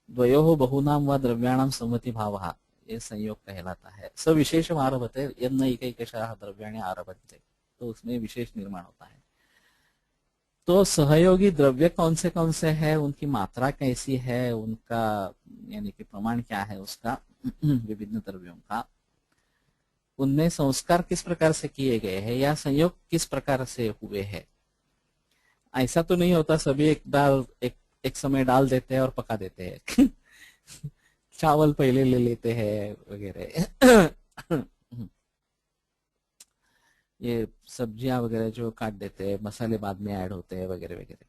द्वयोः बहुनाम व द्रव्याणाम संमति भाव, ये संयोग कहलाता है। सविशेषम आरभते यन्न एकैकशः द्रव्याणि आरभन्ते, तो उसमें विशेष निर्माण होता है। तो सहयोगी द्रव्य कौन से हैं, उनकी मात्रा कैसी है, उनका यानी कि प्रमाण क्या है उसका, विभिन्न द्रव्यों का, उनमें संस्कार किस प्रकार से किए गए हैं या संयोग किस प्रकार से हुए हैं। ऐसा तो नहीं होता सभी एक समय डाल देते हैं और पका देते हैं। चावल पहले ले लेते हैं वगैरह। ये सब्जियां वगैरह जो काट देते हैं, मसाले बाद में ऐड होते हैं वगैरह वगैरह।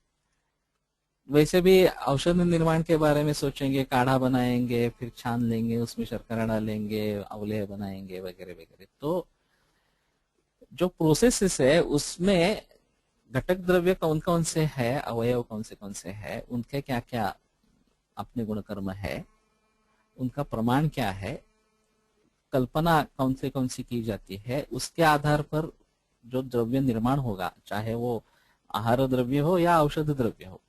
वैसे भी औषध निर्माण के बारे में सोचेंगे, काढ़ा बनाएंगे, फिर छान लेंगे, उसमें शर्करा डालेंगे, अवलेह बनाएंगे वगैरह वगैरह। तो जो प्रोसेस है उसमें घटक द्रव्य कौन से है, अवयव कौन से है, उनके क्या क्या अपने गुणकर्म है, उनका प्रमाण क्या है, कल्पना कौन सी की जाती है उसके आधार पर जो द्रव्य निर्माण होगा, चाहे वो आहार द्रव्य हो या औषध द्रव्य हो,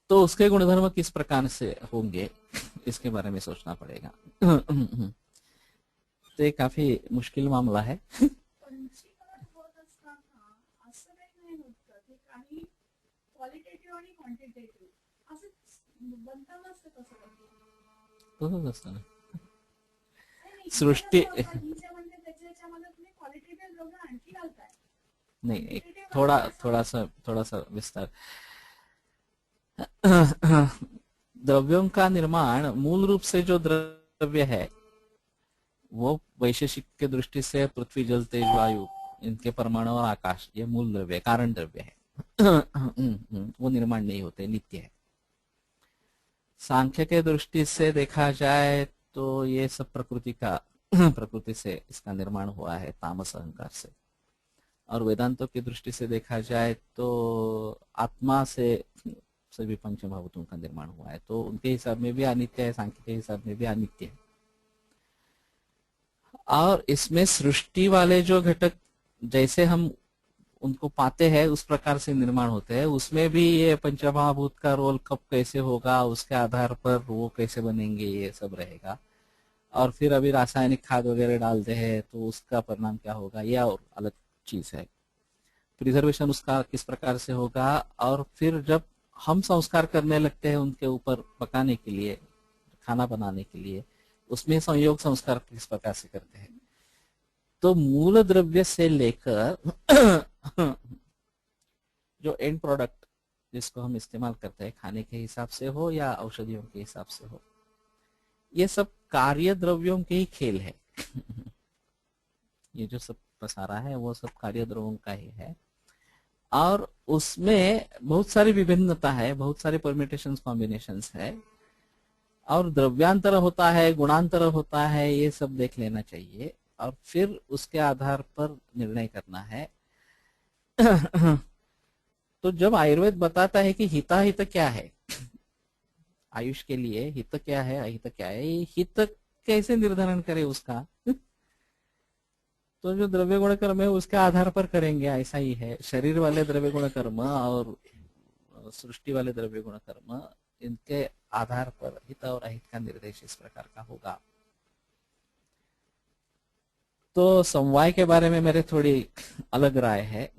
तो उसके गुणधर्म किस प्रकार से होंगे इसके बारे में सोचना पड़ेगा। तो ये काफी मुश्किल मामला है। पंचीकरण होत असताना असं काही नाही होत का की काही क्वालिटेटिव्ह आणि क्वांटिटेटिव्ह असं बनतं नसतं कसं तसंच असतं ना नाही नाही इथे सृष्टी। कसं होतं ही जे म्हणते त्याच्यामध्ये तुम्ही क्वालिटेटिव्ह द्रव्य आणखी घालताय नहीं, एक क्वांटिटेटिव्ह थोड़ा घातलं असं थोड़ा सा विस्तार। द्रव्यों का निर्माण मूल रूप से जो द्रव्य है वो वैशेषिक के दृष्टि से पृथ्वी जल तेज वायु, इनके परमाणु और आकाश, ये मूल द्रव्य कारण द्रव्य है। वो निर्माण नहीं होते, नित्य है। सांख्य के दृष्टि से देखा जाए तो ये सब प्रकृति से इसका निर्माण हुआ है, तामस अहंकार से। और वेदांतों की दृष्टि से देखा जाए तो आत्मा से सभी पंचमहाभूतों का निर्माण हुआ है, तो उनके हिसाब में भी अनित्य है, सांख्य के हिसाब में भी अनित्य है। और इसमें सृष्टि वाले जो घटक जैसे हम उनको पाते हैं उस प्रकार से निर्माण होते हैं, उसमें भी ये पंचमहाभूत का रोल कब कैसे होगा, उसके आधार पर वो कैसे बनेंगे, ये सब रहेगा। और फिर अभी रासायनिक खाद वगैरह डालते हैं तो उसका परिणाम क्या होगा, यह और अलग चीज है। प्रिजर्वेशन उसका किस प्रकार से होगा, और फिर जब हम संस्कार करने लगते हैं उनके ऊपर पकाने के लिए, खाना बनाने के लिए, उसमें संयोग संस्कार किस प्रकार से करते हैं। तो मूल द्रव्य से लेकर जो एंड प्रोडक्ट जिसको हम इस्तेमाल करते हैं खाने के हिसाब से हो या औषधियों के हिसाब से हो, ये सब कार्य द्रव्यों के ही खेल है। ये जो सब पसारा है वो सब कार्य द्रव्यों का ही है, और उसमें बहुत सारी विभिन्नता है, बहुत सारे परम्यूटेशंस कॉम्बिनेशंस है, और द्रव्यांतर होता है, गुणांतर होता है, ये सब देख लेना चाहिए और फिर उसके आधार पर निर्णय करना है। तो जब आयुर्वेद बताता है कि हिताहित क्या है, आयुष के लिए हित क्या है अहित क्या है, ये हित कैसे निर्धारण करे उसका, तो जो द्रव्य गुण कर्म है उसके आधार पर करेंगे, ऐसा ही है। शरीर वाले द्रव्य गुण कर्म और सृष्टि वाले द्रव्य गुण कर्म, इनके आधार पर हित और अहित का निर्देश इस प्रकार का होगा। तो समवाय के बारे में मेरे थोड़ी अलग राय है।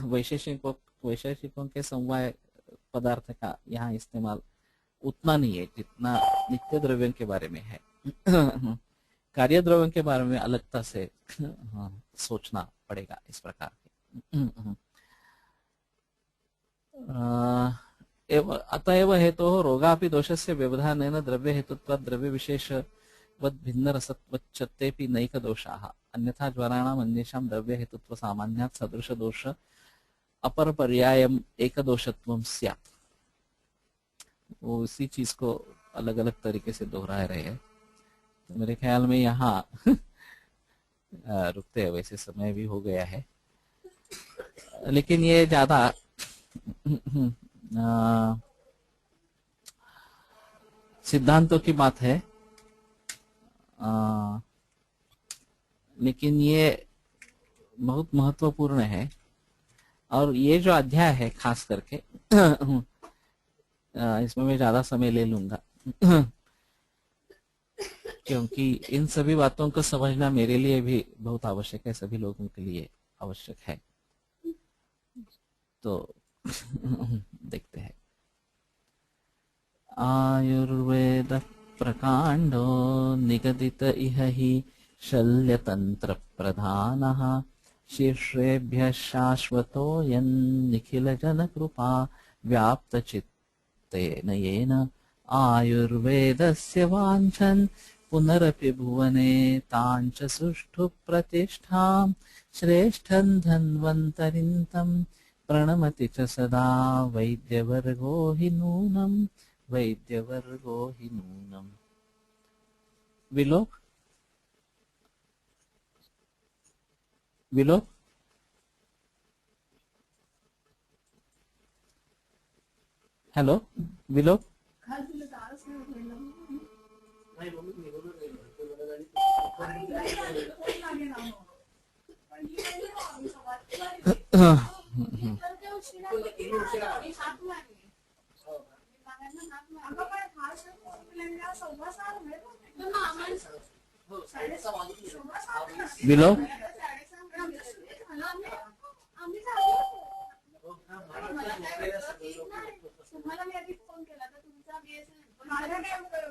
वैशेषिकों के समवाय पदार्थ का यहाँ इस्तेमाल उतना नहीं है जितना नित्य द्रव्यों के बारे में है। कार्य द्रव्यों के बारे में अलगता से सोचना पड़ेगा इस प्रकार के। अतएव हेतु रोगापि दोषस्य व्यवधानेन द्रव्य हेतुत्वात् द्रव्य विशेष भिन्न रसत्वच्चतेपि नैक दोषाः, अन्यथा ज्वराणाम् अन्येषां द्रव्य हेतुत्व सामान्यात् सदृश दोष अपर पर्यायम् एक दोषत्वं स्यात्। वो उसी चीज को अलग अलग तरीके से दोहरा रहे हैं। तो मेरे ख्याल में यहाँ रुकते हैं, वैसे समय भी हो गया है, लेकिन ये ज्यादा सिद्धांतों की बात है, लेकिन ये बहुत महत्वपूर्ण है। और ये जो अध्याय है खास करके इसमें मैं ज्यादा समय ले लूंगा क्योंकि इन सभी बातों को समझना मेरे लिए भी बहुत आवश्यक है, सभी लोगों के लिए आवश्यक है। तो देखते हैं। आयुर्वेद प्रकांडो निगदित इह हि शल्यतंत्र प्रधानः, शीर्षेभ्यः शाश्वतोऽयं निखिल जन कृपा व्याप्त चित्तेन येन आयुर्वेदस्य वाञ्छन् पुनरपि भुवने ताञ्च सुष्ठु प्रतिष्ठां श्रेष्ठं धन्वन्तरिं तं प्रणमति च सदा वैद्यवर्गो हि नूनम्, वैद्यवर्गो हि नूनम्। विलोक विलोक हेलो विलोक खाली तुला दारच नाही उघडलं. नाही मम्मी निघून गेलो. तर ते उशिरा मी हात मारली. मागायला हात मारली. पण मामांचं बिलो आम्ही झालो. मला काय वाटलं की नाही, तुम्हाला मी आधी फोन केला तर तुमचा BSNL